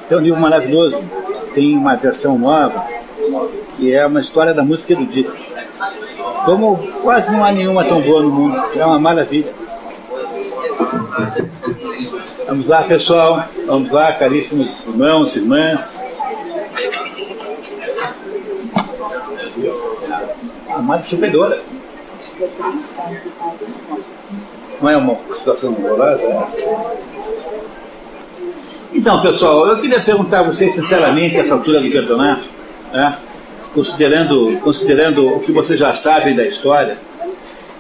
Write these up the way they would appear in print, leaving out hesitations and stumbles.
É um livro maravilhoso. Tem uma versão nova, que é uma história da música erudita. Como quase não há nenhuma tão boa no mundo. É uma maravilha. Vamos lá, pessoal. Vamos lá, caríssimos irmãos e irmãs. Amada superiora. Não é uma situação horrorosa essa? Então, pessoal, eu queria perguntar a vocês sinceramente, essa altura do campeonato, né, considerando o que vocês já sabem da história,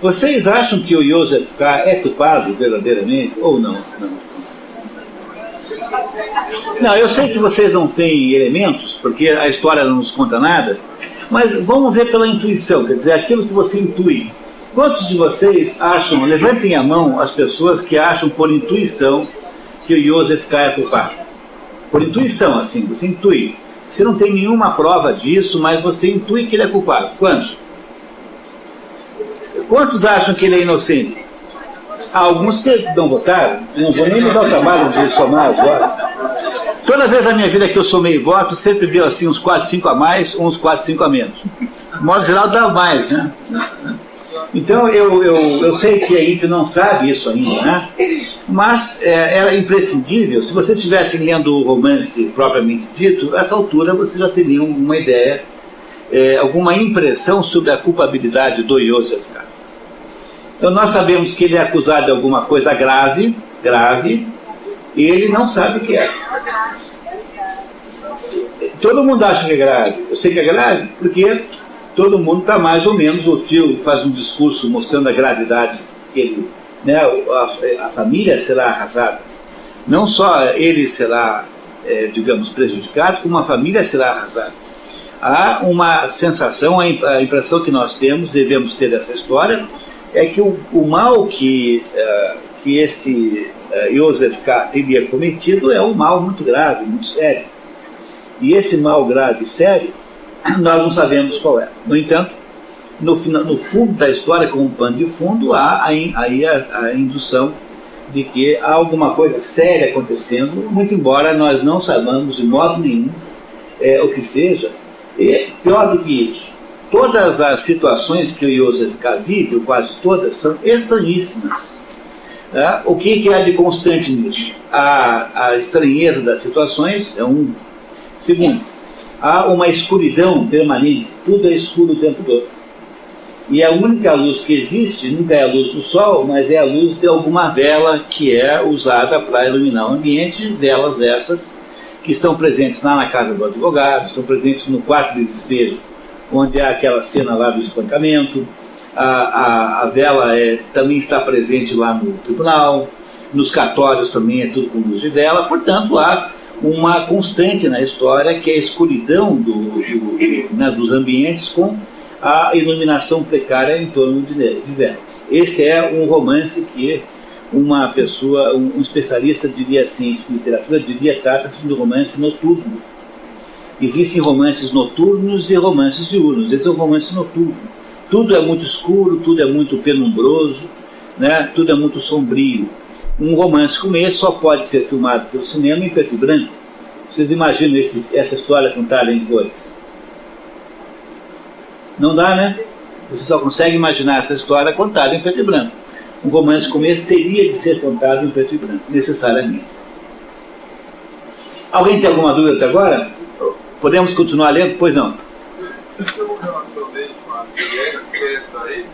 vocês acham que o Joseph K. é culpado verdadeiramente ou não? Não, eu sei que vocês não têm elementos, porque a história não nos conta nada, mas vamos ver pela intuição, quer dizer, aquilo que você intui. Quantos de vocês acham, levantem a mão as pessoas que acham por intuição que o Joseph K. é culpado? Por intuição, assim, você intui. Você não tem nenhuma prova disso, mas você intui que ele é culpado. Quantos? Quantos acham que ele é inocente? Alguns que não votaram. Eu não vou nem me dar o trabalho de somar agora. Toda vez na minha vida que eu somei votos, sempre deu assim uns 4, 5 a mais, ou uns 4, 5 a menos. De modo geral, dá mais, né? Então, eu sei que a gente não sabe isso ainda, né? Mas era imprescindível. Se você estivesse lendo o romance propriamente dito, a essa altura você já teria uma ideia, alguma impressão sobre a culpabilidade do Joseph K. Então, nós sabemos que ele é acusado de alguma coisa grave, e ele não sabe o que é. Todo mundo acha que é grave. Eu sei que é grave porque todo mundo está mais ou menos, o tio faz um discurso mostrando a gravidade que ele, né, a família será arrasada. Não só ele será, digamos, prejudicado, como a família será arrasada. Há uma sensação, a impressão que nós temos, devemos ter dessa história, é que o mal que este Joseph K. teria cometido é um mal muito grave, muito sério. E esse mal grave e sério, nós não sabemos qual é. No entanto, no fundo da história, como um pano de fundo, há aí a indução de que há alguma coisa séria acontecendo, muito embora nós não saibamos de modo nenhum o que seja. E pior do que isso, todas as situações que o Joseph K. vive, ou quase todas, são estranhíssimas. O que há de constante nisso? A estranheza das situações é um. Segundo, há uma escuridão permanente, tudo é escuro o tempo todo. E a única luz que existe nunca é a luz do sol, mas é a luz de alguma vela que é usada para iluminar o ambiente, velas essas que estão presentes lá na casa do advogado, estão presentes no quarto de despejo, onde há aquela cena lá do espancamento. A vela também está presente lá no tribunal, nos cartórios também é tudo com luz de vela, portanto há uma constante na história que é a escuridão dos ambientes com a iluminação precária em torno de velas. Esse é um romance que uma pessoa, um especialista diria assim, em literatura, trata-se de um romance noturno. Existem romances noturnos e romances diurnos. Esse é um romance noturno. Tudo é muito escuro, tudo é muito penumbroso, né? Tudo é muito sombrio. Um romance como esse só pode ser filmado pelo cinema em preto e branco. Vocês imaginam essa história contada em cores? Não dá, né? Você só consegue imaginar essa história contada em preto e branco. Um romance como esse teria de ser contado em preto e branco, necessariamente. Alguém tem alguma dúvida até agora? Podemos continuar lendo? Pois não. Tem uma relação dele com as mulheres que querem entrar ele,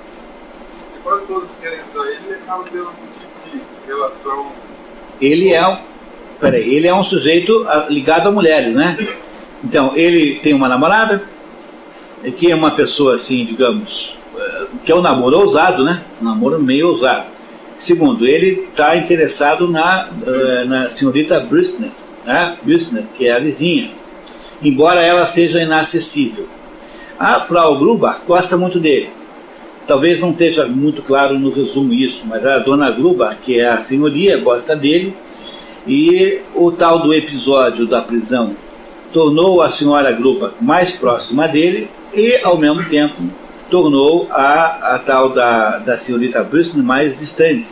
e quase todos que querem entrar ele acabam tendo algum tipo de relação. Ele é um sujeito ligado a mulheres, né? Então, ele tem uma namorada, que é uma pessoa assim, digamos, que é um namoro ousado, né? Um namoro meio ousado. Segundo, ele está interessado na senhorita Bristner, né? Bristner, que é a vizinha, embora ela seja inacessível. A Frau Grubach gosta muito dele. Talvez não esteja muito claro no resumo isso, mas a dona Grubach, que é a senhoria, gosta dele, e o tal do episódio da prisão tornou a senhora Grubach mais próxima dele e, ao mesmo tempo, tornou a tal da senhorita Bristol mais distante.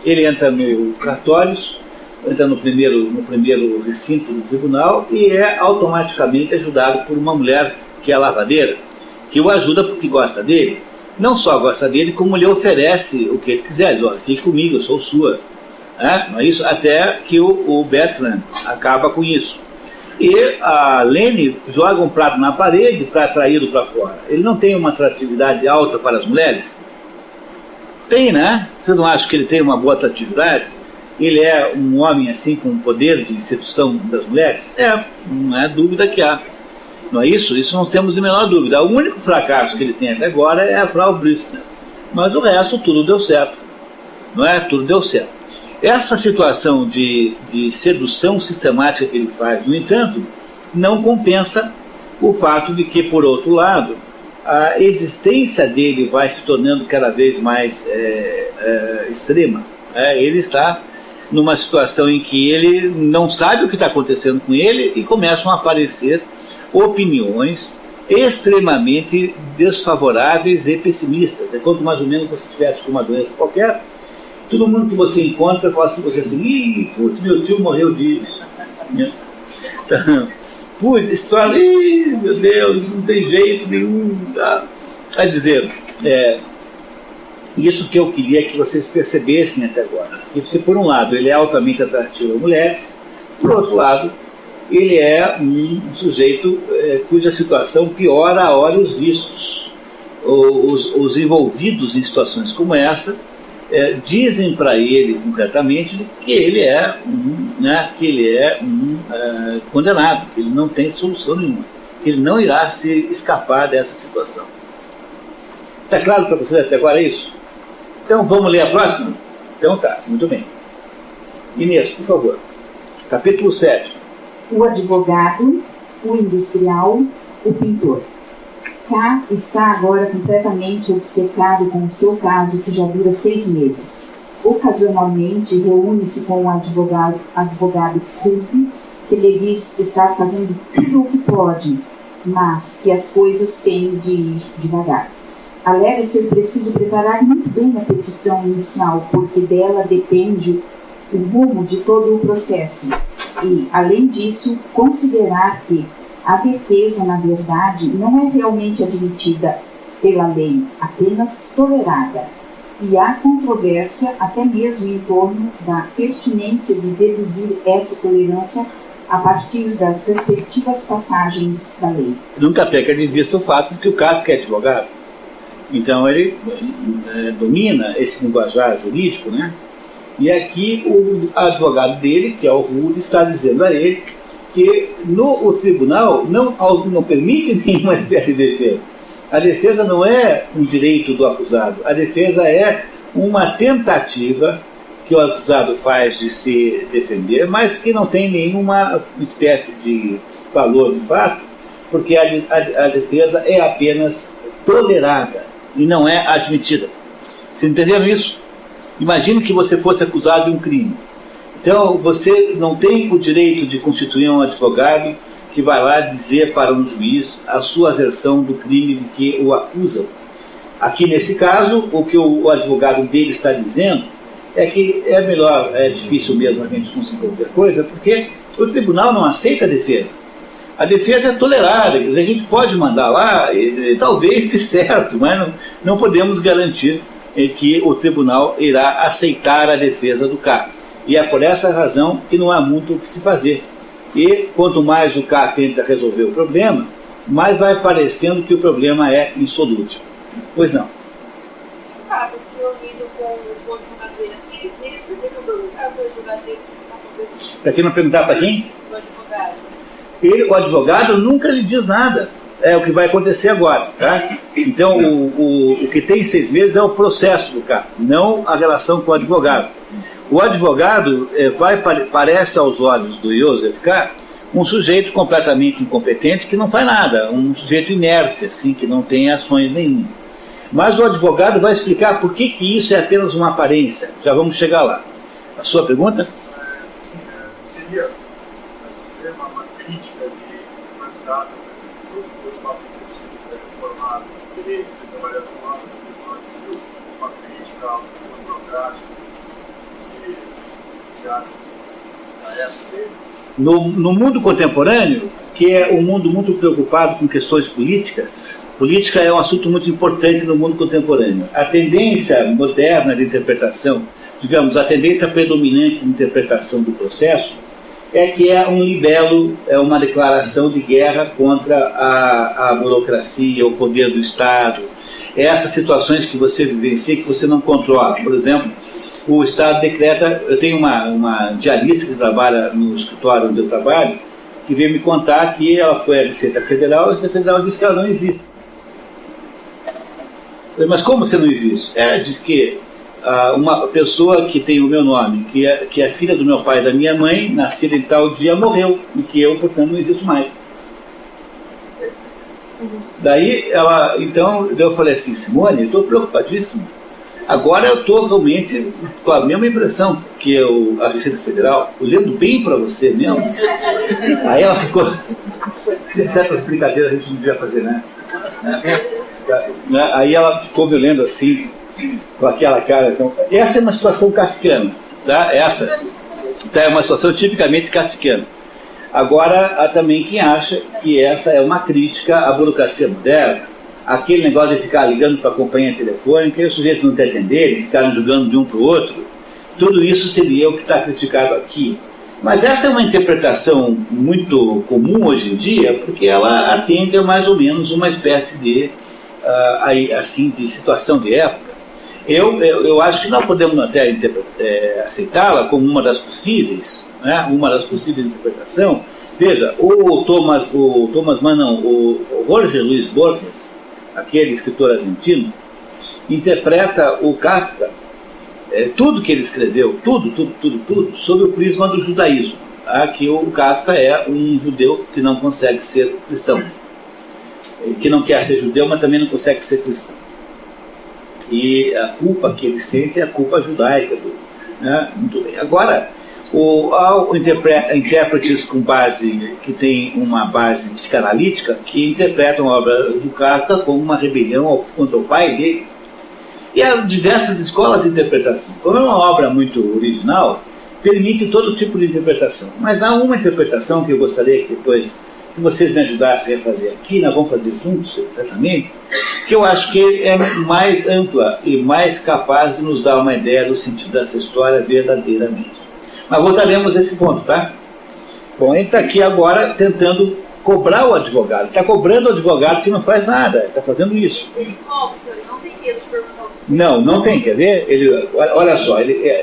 Ele entra no cartórios, entra no primeiro recinto do tribunal e é automaticamente ajudado por uma mulher que é a lavadeira, que o ajuda porque gosta dele. Não só gosta dele, como lhe oferece o que ele quiser. Diz, olha, fique comigo, eu sou sua. Não é isso? Até que o Bertrand acaba com isso. E a Lene joga um prato na parede para atraí-lo para fora. Ele não tem uma atratividade alta para as mulheres? Tem, né? Você não acha que ele tem uma boa atratividade? Ele é um homem assim com poder de sedução das mulheres? Não é dúvida que há. Não é isso? Isso não temos a menor dúvida. O único fracasso que ele tem até agora é a Frau Bristol. Mas o resto tudo deu certo. Não é? Tudo deu certo. Essa situação de sedução sistemática que ele faz, no entanto, não compensa o fato de que, por outro lado, a existência dele vai se tornando cada vez mais extrema. Ele está numa situação em que ele não sabe o que está acontecendo com ele e começam a aparecer opiniões extremamente desfavoráveis e pessimistas. É quanto mais ou menos você tivesse com uma doença qualquer, todo mundo que você encontra fala assim, você assim, ih, putz, meu tio morreu disso. Putz, história, ih, meu Deus, não tem jeito nenhum. Quer dizer, isso que eu queria que vocês percebessem até agora. Que se por um lado ele é altamente atrativo a mulheres, por outro lado, ele é um sujeito cuja situação piora a olhos vistos. Os envolvidos em situações como essa dizem para ele concretamente que ele é um condenado, que ele não tem solução nenhuma, que ele não irá se escapar dessa situação. Está claro para vocês até agora isso? Então vamos ler a próxima? Então tá, muito bem. Inês, por favor. Capítulo 7. O advogado, o industrial, o pintor. K está agora completamente obcecado com o seu caso, que já dura 6 meses. Ocasionalmente reúne-se com o advogado Ruby, que lhe diz estar fazendo tudo o que pode, mas que as coisas têm de ir devagar. Alega ser preciso preparar muito bem a petição inicial, porque dela depende o rumo de todo o processo. E, além disso, considerar que a defesa, na verdade, não é realmente admitida pela lei, apenas tolerada. E há controvérsia até mesmo em torno da pertinência de deduzir essa tolerância a partir das respectivas passagens da lei. Nunca perca de vista o fato de que o Kafka é advogado. Então ele domina esse linguajar jurídico, né? E aqui o advogado dele, que é o Rudy, está dizendo a ele que o tribunal não permite nenhuma espécie de defesa. A defesa não é um direito do acusado, a defesa é uma tentativa que o acusado faz de se defender, mas que não tem nenhuma espécie de valor de fato, porque a defesa é apenas tolerada e não é admitida. Vocês entenderam isso? Imagine que você fosse acusado de um crime. Então, você não tem o direito de constituir um advogado que vai lá dizer para um juiz a sua versão do crime de que o acusam. Aqui, nesse caso, o que o advogado dele está dizendo é que é difícil mesmo a gente conseguir qualquer coisa, porque o tribunal não aceita a defesa. A defesa é tolerada, quer dizer, a gente pode mandar lá e talvez dê certo, mas não podemos garantir que o tribunal irá aceitar a defesa do K. E é por essa razão que não há muito o que se fazer. E quanto mais o K tenta resolver o problema, mais vai parecendo que o problema é insolúvel. Pois não. Se o K está se reunindo com o advogado dele há 6 meses, por que não perguntar para o advogado dele o que está acontecendo? Para quem não perguntar para quem? O advogado. O advogado nunca lhe diz nada. É o que vai acontecer agora, tá? Então, o que tem 6 meses é o processo do K, não a relação com o advogado. O advogado parece aos olhos do Joseph K um sujeito completamente incompetente que não faz nada, um sujeito inerte, assim, que não tem ações nenhuma. Mas o advogado vai explicar por que isso é apenas uma aparência. Já vamos chegar lá. A sua pergunta? Seria uma crítica de uma cidade formado, direito de trabalhar com uma crítica ao burocrático que se acha No mundo contemporâneo, que é um mundo muito preocupado com questões políticas, política é um assunto muito importante no mundo contemporâneo. A tendência moderna de interpretação, digamos, a tendência predominante de interpretação do processo, é que é um libelo, é uma declaração de guerra contra a burocracia, o poder do Estado, essas situações que você vivencia, que você não controla. Por exemplo, o Estado decreta... Eu tenho uma diarista que trabalha no escritório onde eu trabalho, que veio me contar que ela foi à Receita Federal, e a Receita Federal disse que ela não existe. Eu falei, mas como você não existe? Ela diz que uma pessoa que tem o meu nome, que é filha do meu pai e da minha mãe, nascida em tal dia, morreu, e que eu, portanto, não existo mais. Daí então eu falei assim, Simone, eu estou preocupadíssimo. Agora eu estou realmente com a mesma impressão que a Receita Federal, olhando bem para você mesmo. Aí ela ficou... Certas brincadeiras a gente não devia fazer, né? Aí ela ficou me olhando assim, com aquela cara. Então, essa é uma situação kafkiana, tá? Essa é uma situação tipicamente kafkiana. Agora, há também quem acha que essa é uma crítica à burocracia moderna, aquele negócio de ficar ligando para a companhia telefônica e o sujeito não te atender, e ficarem jogando de um para o outro. Tudo isso seria o que está criticado aqui. Mas essa é uma interpretação muito comum hoje em dia, porque ela atende a mais ou menos uma espécie de, assim, de situação de época. Eu acho que nós podemos até aceitá-la como uma das possíveis, né? Uma das possíveis interpretações. Veja, o Jorge Luis Borges, aquele escritor argentino, interpreta o Kafka, tudo que ele escreveu, tudo, sob o prisma do judaísmo. Que o Kafka é um judeu que não consegue ser cristão, que não quer ser judeu, mas também não consegue ser cristão. E a culpa que ele sente é a culpa judaica. Né? Muito bem. Agora, intérpretes com base, que tem uma base psicanalítica, que interpretam a obra do Kafka como uma rebelião contra o pai dele. E há diversas escolas de interpretação. Como é uma obra muito original, permite todo tipo de interpretação. Mas há uma interpretação que eu gostaria que depois que vocês me ajudassem a fazer aqui, nós vamos fazer juntos, certamente, que eu acho que é mais ampla e mais capaz de nos dar uma ideia do sentido dessa história verdadeiramente. Mas voltaremos a esse ponto, tá? Bom, ele está aqui agora tentando cobrar o advogado. Está cobrando o advogado que não faz nada, está fazendo isso. Ele cobra, ele não tem medo de perguntar. Não tem, quer ver? Olha só,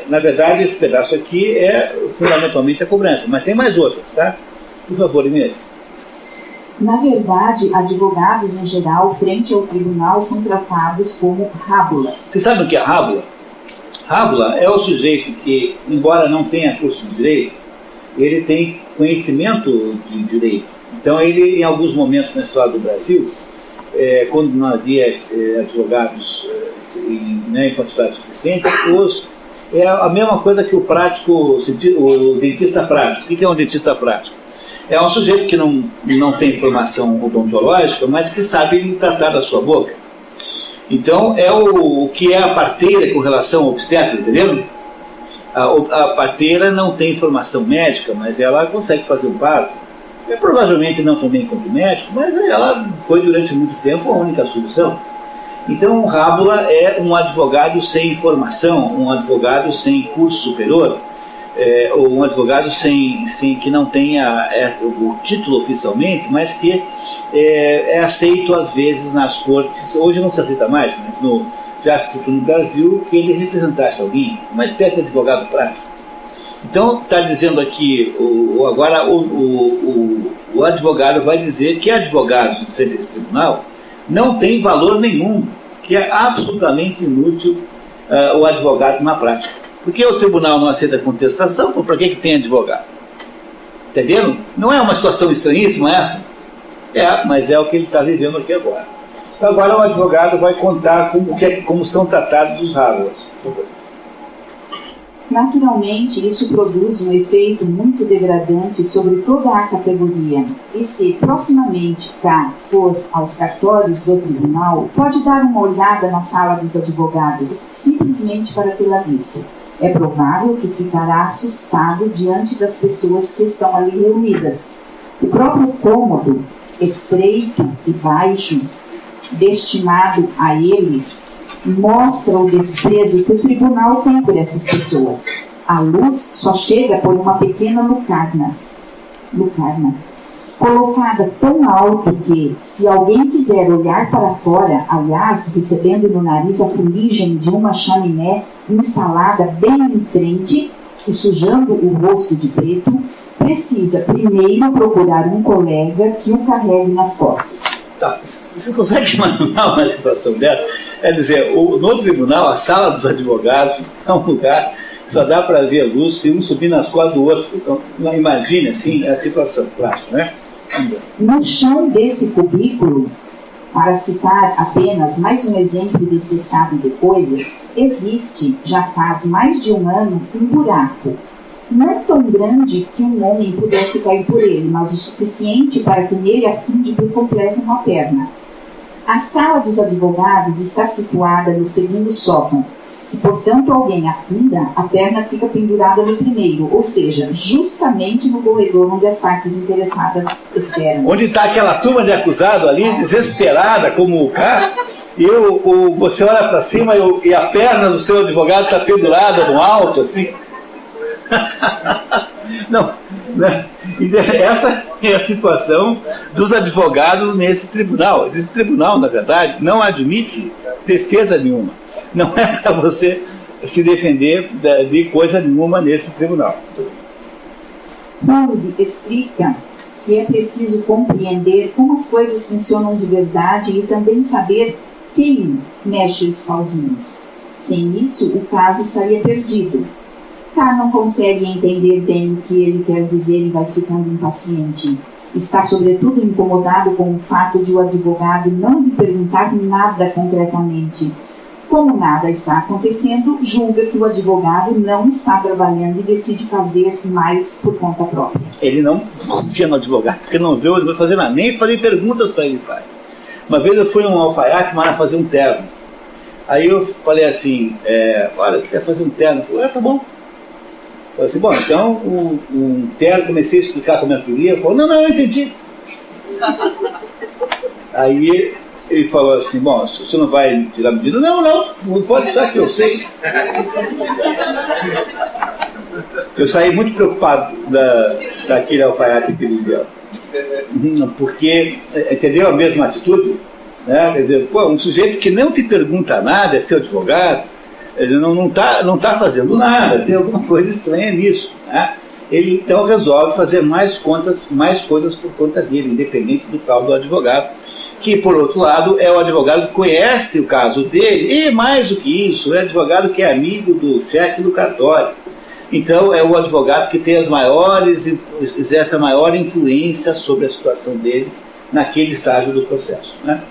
na verdade esse pedaço aqui é fundamentalmente a cobrança, mas tem mais outras, tá? Por favor, Inês. Na verdade, advogados em geral, frente ao tribunal, são tratados como rábulas. Você sabe o que é rábula? Rábula é o sujeito que, embora não tenha curso de direito, ele tem conhecimento de direito. Então ele, em alguns momentos na história do Brasil, quando não havia advogados em quantidade suficiente, é a mesma coisa que o dentista prático. O que é um dentista prático? É um sujeito que não tem formação odontológica, mas que sabe tratar da sua boca. Então, é o que é a parteira com relação ao obstetra, entendeu? A parteira não tem formação médica, mas ela consegue fazer um parto. Provavelmente não tão bem quanto o médico, mas ela foi durante muito tempo a única solução. Então, um rábula é um advogado sem formação, um advogado sem curso superior, ou um advogado que não tenha o título oficialmente, mas que é aceito às vezes nas cortes. Hoje não se aceita mais, mas já se aceitou no Brasil que ele representasse alguém, uma espécie de advogado prático. Então está dizendo aqui, agora o advogado vai dizer que advogados de frente a esse tribunal não tem valor nenhum, que é absolutamente inútil o advogado na prática. Porque o tribunal não aceita a contestação, para que tem advogado? Entendendo? Não é uma situação estranhíssima essa? Mas é o que ele está vivendo aqui agora. Então agora o advogado vai contar como são tratados os rábulas. Naturalmente, isso produz um efeito muito degradante sobre toda a categoria. E se proximamente K for aos cartórios do tribunal, pode dar uma olhada na sala dos advogados, simplesmente para tê-la visto. É provável que ficará assustado diante das pessoas que estão ali reunidas. O próprio cômodo, estreito e baixo, destinado a eles, mostra o desprezo que o tribunal tem por essas pessoas. A luz só chega por uma pequena lucarna, colocada tão alto que, se alguém quiser olhar para fora, aliás, recebendo no nariz a fuligem de uma chaminé instalada bem em frente e sujando o rosto de preto, precisa primeiro procurar um colega que o carregue nas costas. Tá, você consegue imaginar uma situação dela? É dizer, no tribunal, a sala dos advogados é um lugar que só dá para ver a luz se um subir nas costas do outro. Então, imagine assim a situação prática, né? No chão desse cubículo, para citar apenas mais um exemplo desse estado de coisas, existe, já faz mais de um ano, um buraco. Não tão grande que um homem pudesse cair por ele, mas o suficiente para que nele afunde por completo uma perna. A sala dos advogados está situada no segundo sótão. Se, portanto, alguém afunda, a perna fica pendurada no primeiro, ou seja, justamente no corredor onde as partes interessadas esperam. Onde está aquela turma de acusado ali, desesperada, como o cara, e você olha para cima e a perna do seu advogado está pendurada no alto, assim. Não, né? Essa é a situação dos advogados nesse tribunal. Esse tribunal, na verdade, não admite defesa nenhuma. Não é para você se defender de coisa nenhuma nesse tribunal. Bund explica que é preciso compreender como as coisas funcionam de verdade e também saber quem mexe os pauzinhos. Sem isso, o caso estaria perdido. K não consegue entender bem o que ele quer dizer e vai ficando impaciente. Está, sobretudo, incomodado com o fato de o advogado não lhe perguntar nada concretamente. Como nada está acontecendo, julga que o advogado não está trabalhando e decide fazer mais por conta própria. Ele não confia no advogado, porque não vê o advogado fazer nada, nem fazer perguntas para ele faz. Uma vez eu fui a um alfaiate, mas fazer um terno. Aí eu falei assim, olha, eu quero fazer um terno. Eu falei, tá bom. Falei assim, bom, então um terno, comecei a explicar como eu queria. Ele falou, não, eu entendi. Aí ele falou assim, bom, você não vai tirar medida? Não pode deixar que eu sei. Eu saí muito preocupado daquele alfaiate aquele dia. Porque, entendeu a mesma atitude? Né? Quer dizer, um sujeito que não te pergunta nada, é seu advogado, ele não tá fazendo nada, tem alguma coisa estranha nisso. Né? Ele então resolve fazer mais coisas por conta dele, independente do tal do advogado, que por outro lado é o advogado que conhece o caso dele, e mais do que isso, é o advogado que é amigo do chefe do cartório. Então é o advogado que tem exerce a maior influência sobre a situação dele naquele estágio do processo. Né?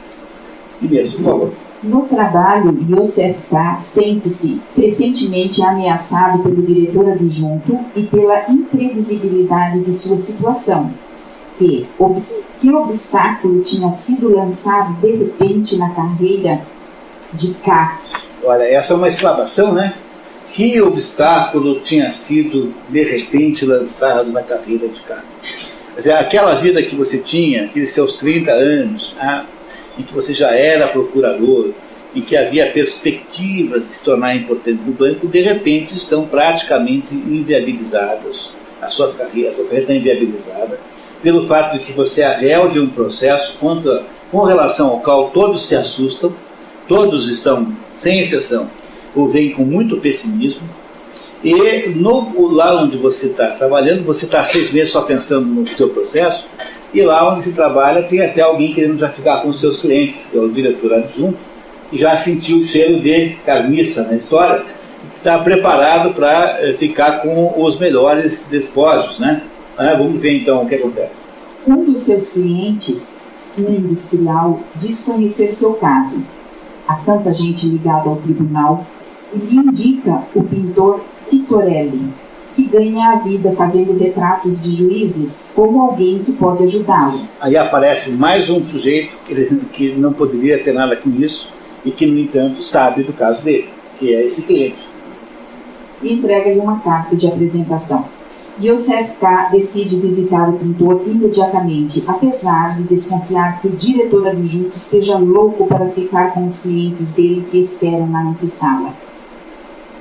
E mesmo, por favor. No trabalho, Yosef K. sente-se crescentemente ameaçado pelo diretor adjunto e pela imprevisibilidade de sua situação. Que obstáculo tinha sido lançado de repente na carreira de K? Olha, essa é uma exclamação, né? Que obstáculo tinha sido de repente lançado na carreira de K? Quer dizer, aquela vida que você tinha, aqueles seus 30 anos, em que você já era procurador, em que havia perspectivas de se tornar importante no banco, de repente estão praticamente inviabilizadas. A sua carreira está inviabilizada pelo fato de que você é réu de um processo com relação ao qual todos se assustam, todos estão, sem exceção, ou veem com muito pessimismo, e lá onde você está trabalhando, você está 6 meses só pensando no seu processo, e lá onde se trabalha tem até alguém querendo já ficar com os seus clientes, que é o diretor adjunto, que já sentiu o cheiro de carniça na história, que está preparado para ficar com os melhores despojos, né? Vamos ver então o que acontece. Um dos seus clientes, um industrial, diz conhecer seu caso. Há tanta gente ligada ao tribunal, e lhe indica o pintor Titorelli, que ganha a vida fazendo retratos de juízes como alguém que pode ajudá-lo. Aí aparece mais um sujeito que não poderia ter nada com isso e que, no entanto, sabe do caso dele, que é esse cliente. e entrega-lhe uma carta de apresentação. Yosef K. decide visitar o pintor imediatamente, apesar de desconfiar que o diretor adjunto esteja louco para ficar com os clientes dele que esperam na antessala.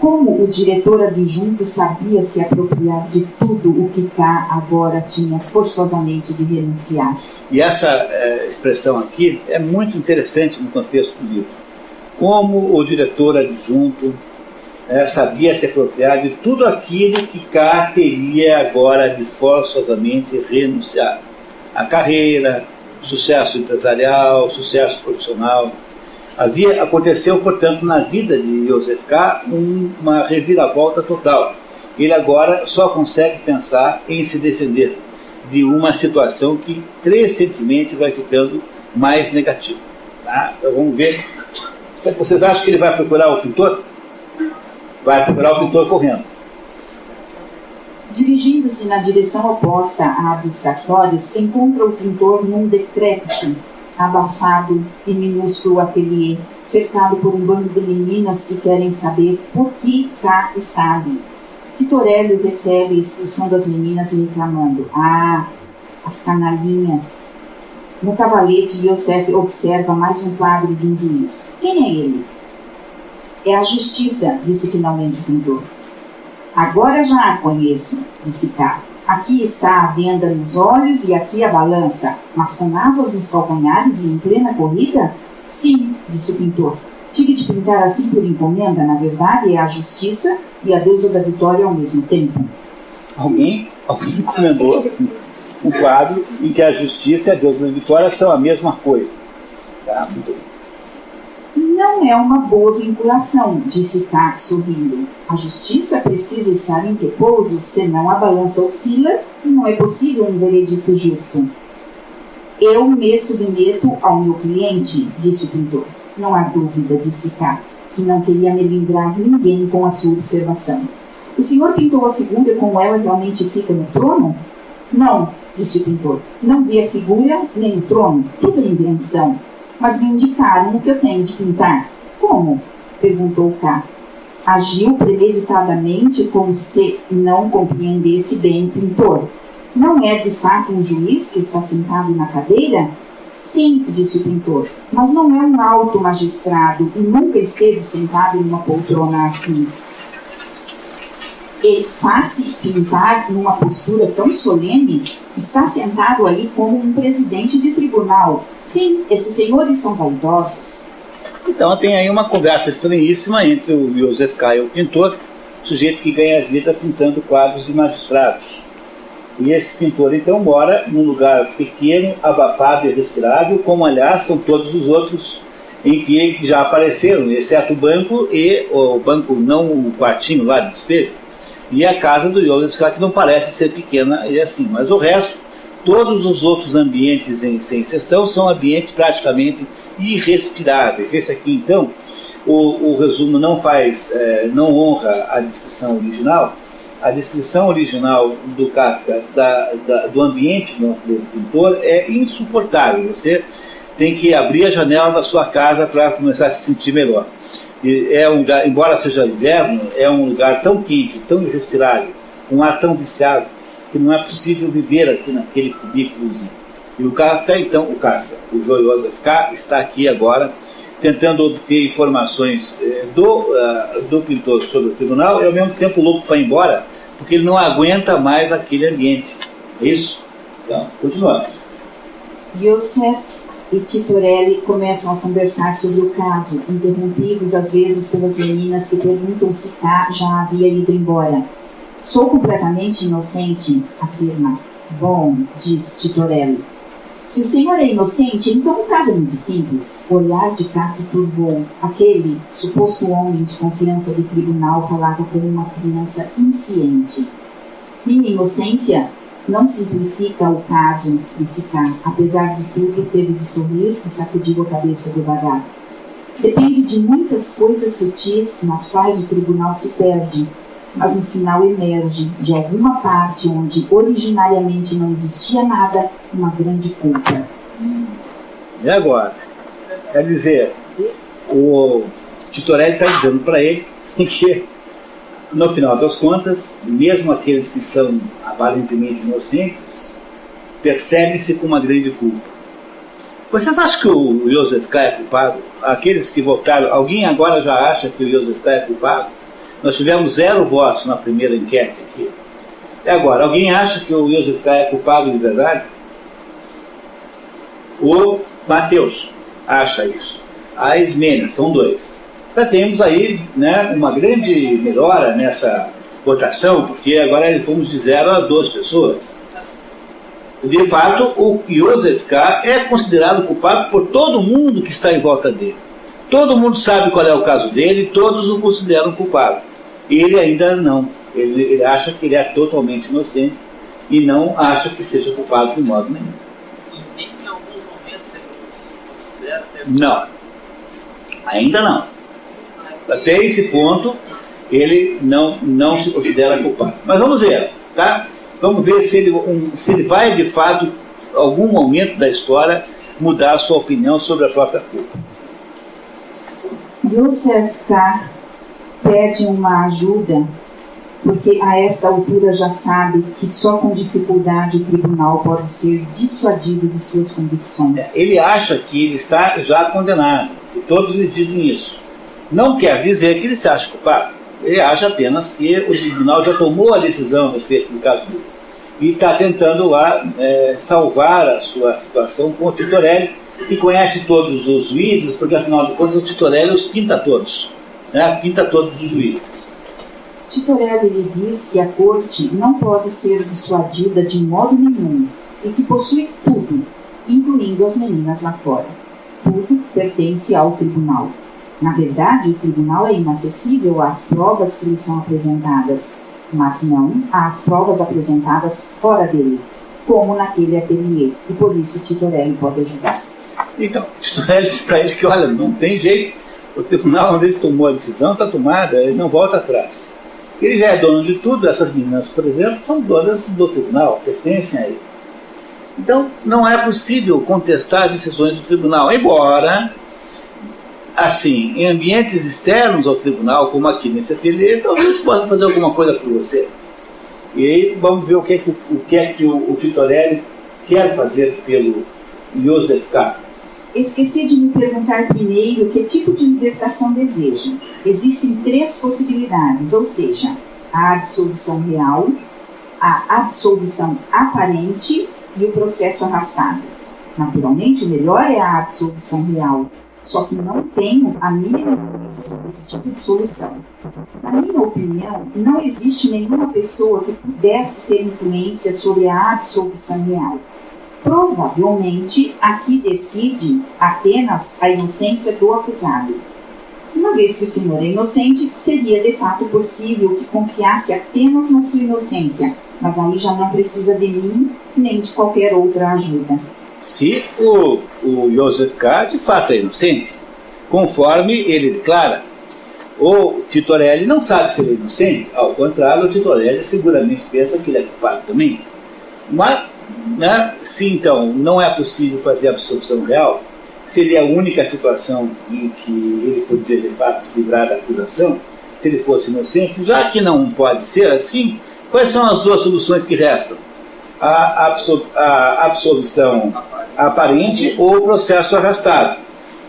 Como o diretor adjunto sabia se apropriar de tudo o que K. agora tinha forçosamente de renunciar? E essa expressão aqui é muito interessante no contexto do livro. Como o diretor adjunto sabia se apropriar de tudo aquilo que K. teria agora de forçosamente renunciar. A carreira, sucesso empresarial, sucesso profissional. Aconteceu, portanto, na vida de Yosef K. uma reviravolta total. Ele agora só consegue pensar em se defender de uma situação que crescentemente vai ficando mais negativa. Tá? Então vamos ver. Vocês acham que ele vai procurar o pintor? Vai procurar o pintor correndo. Dirigindo-se na direção oposta à dos cartórios, encontra o pintor num decrépito, abafado e minúsculo ateliê, cercado por um bando de meninas que querem saber por que K. está ali. Titorelli recebe a expulsão das meninas reclamando: "Ah, as canalinhas." No cavalete, Yosef observa mais um quadro de um juiz. Quem é ele? "É a justiça", disse finalmente o pintor. "Agora já a conheço", disse K. "Aqui está a venda nos olhos e aqui a balança, mas com asas nos calcanhares e em plena corrida?" "Sim", disse o pintor. "Tive de pintar assim por encomenda, na verdade é a justiça e a deusa da vitória ao mesmo tempo." Alguém encomendou um quadro em que a justiça e a deusa da vitória são a mesma coisa. Tá? Muito bem. "Não é uma boa vinculação", disse K. sorrindo. "A justiça precisa estar em repouso, senão a balança oscila e não é possível um veredito justo." "Eu me submeto ao meu cliente", disse o pintor. "Não há dúvida", disse K., que não queria melindrar ninguém com a sua observação. "O senhor pintou a figura como ela realmente fica no trono?" "Não", disse o pintor. "Não vi a figura nem o trono, tudo é invenção. Mas me indicaram o que eu tenho de pintar." "Como?" perguntou K. Agiu premeditadamente, como se não compreendesse bem o pintor. "Não é de fato um juiz que está sentado na cadeira?" "Sim", disse o pintor, "mas não é um alto magistrado e nunca esteve sentado em uma poltrona assim." "E faz-se pintar numa postura tão solene? Está sentado aí como um presidente de tribunal." "Sim, esses senhores são vaidosos." Então tem aí uma conversa estranhíssima entre o Yosef K. e o pintor, sujeito que ganha vida pintando quadros de magistrados. E esse pintor então mora num lugar pequeno, abafado e respirável, como aliás são todos os outros em que já apareceram, exceto o banco e o banco, não o quartinho lá de despejo, e a casa do Yosef K., que não parece ser pequena e assim, mas o resto, todos os outros ambientes, sem exceção, são ambientes praticamente irrespiráveis. Esse aqui, então, o resumo não honra a descrição original. A descrição original do Kafka, do ambiente do pintor, é insuportável. Você tem que abrir a janela da sua casa para começar a se sentir melhor. E é um lugar, embora seja inverno, é um lugar tão quente, tão irrespirável, um ar tão viciado, que não é possível viver aqui naquele cubículozinho. E o Kafka, então, o Yosef K. está aqui agora, tentando obter informações do pintor sobre o tribunal, e ao mesmo tempo louco para ir embora, porque ele não aguenta mais aquele ambiente. É isso? Então, continuamos. Yosef e Titorelli começam a conversar sobre o caso, interrompidos às vezes pelas meninas que perguntam se K. já havia ido embora. "Sou completamente inocente", afirma. "Bom", diz Titorelli. "Se o senhor é inocente, então o caso é muito simples." O olhar de K. se turvou. Aquele suposto homem de confiança do tribunal falava como uma criança insciente. "Minha inocência não simplifica o caso", disse K. Apesar de tudo, teve de sorrir e sacudiu a cabeça devagar. "Depende de muitas coisas sutis nas quais o tribunal se perde, mas no final emerge, de alguma parte onde originariamente não existia nada, uma grande culpa." E agora? Quer dizer, o Titorelli está dizendo para ele que no final das contas, mesmo aqueles que são aparentemente inocentes, percebem-se com uma grande culpa. Vocês acham que o Joseph K. é culpado? Aqueles que votaram, alguém agora já acha que o Joseph K. é culpado? Nós tivemos 0 votos na primeira enquete aqui. E agora, alguém acha que o Joseph K. é culpado de verdade? O Mateus acha isso. A Ismênia, são 2. Já temos aí, né, uma grande melhora nessa votação, porque agora fomos de 0 a 2 pessoas. De fato, o Joseph K. é considerado culpado por todo mundo que está em volta dele. Todo mundo sabe qual é o caso dele, todos o consideram culpado. Ele ainda não. Ele acha que ele é totalmente inocente e não acha que seja culpado de modo nenhum. E em alguns momentos ele considera... Não. Ainda não. Até esse ponto, ele não se considera culpado. Mas vamos ver, tá? Vamos ver se ele vai, de fato, em algum momento da história, mudar a sua opinião sobre a própria culpa. Joseph K. pede uma ajuda, porque a esta altura já sabe que só com dificuldade o tribunal pode ser dissuadido de suas convicções. Ele acha que ele está já condenado, e todos lhe dizem isso. Não quer dizer que ele se acha culpado. Ele acha apenas que o tribunal já tomou a decisão a respeito do caso dele. E está tentando lá salvar a sua situação com o Titorelli, que conhece todos os juízes, porque afinal de contas o Titorelli os pinta todos. Né? Pinta todos os juízes. Titorelli lhe diz que a corte não pode ser dissuadida de modo nenhum e que possui tudo, incluindo as meninas lá fora. Tudo pertence ao tribunal. Na verdade, o tribunal é inacessível às provas que lhe são apresentadas, mas não às provas apresentadas fora dele, como naquele ateliê, e por isso Titorelli pode ajudar. Então, Titorelli diz para ele que, olha, não tem jeito, o tribunal, uma vez que tomou a decisão, está tomada, ele não volta atrás. Ele já é dono de tudo, essas meninas, por exemplo, são donas do tribunal, pertencem a ele. Então, não é possível contestar as decisões do tribunal, embora... Assim, em ambientes externos ao tribunal, como aqui nesse ateliê, talvez possa fazer alguma coisa por você. E aí vamos ver o que é que o Titorelli quer fazer pelo Joseph K. Esqueci de me perguntar primeiro que tipo de libertação deseja. Existem 3 possibilidades, ou seja, a absolvição real, a absolvição aparente e o processo arrastado. Naturalmente, o melhor é a absolvição real. Só que não tenho a mínima influência sobre esse tipo de solução. Na minha opinião, não existe nenhuma pessoa que pudesse ter influência sobre a absolvição real. Provavelmente, aqui decide apenas a inocência do acusado. Uma vez que o senhor é inocente, seria de fato possível que confiasse apenas na sua inocência, mas aí já não precisa de mim nem de qualquer outra ajuda. Se o Joseph K. de fato é inocente, conforme ele declara. O Titorelli não sabe se ele é inocente, ao contrário, o Titorelli seguramente pensa que ele é culpado também. Mas, né, se então não é possível fazer a absolvição real, seria a única situação em que ele poderia de fato se livrar da acusação, se ele fosse inocente. Já que não pode ser assim, quais são as 2 soluções que restam? A absolvição aparente ou o processo arrastado.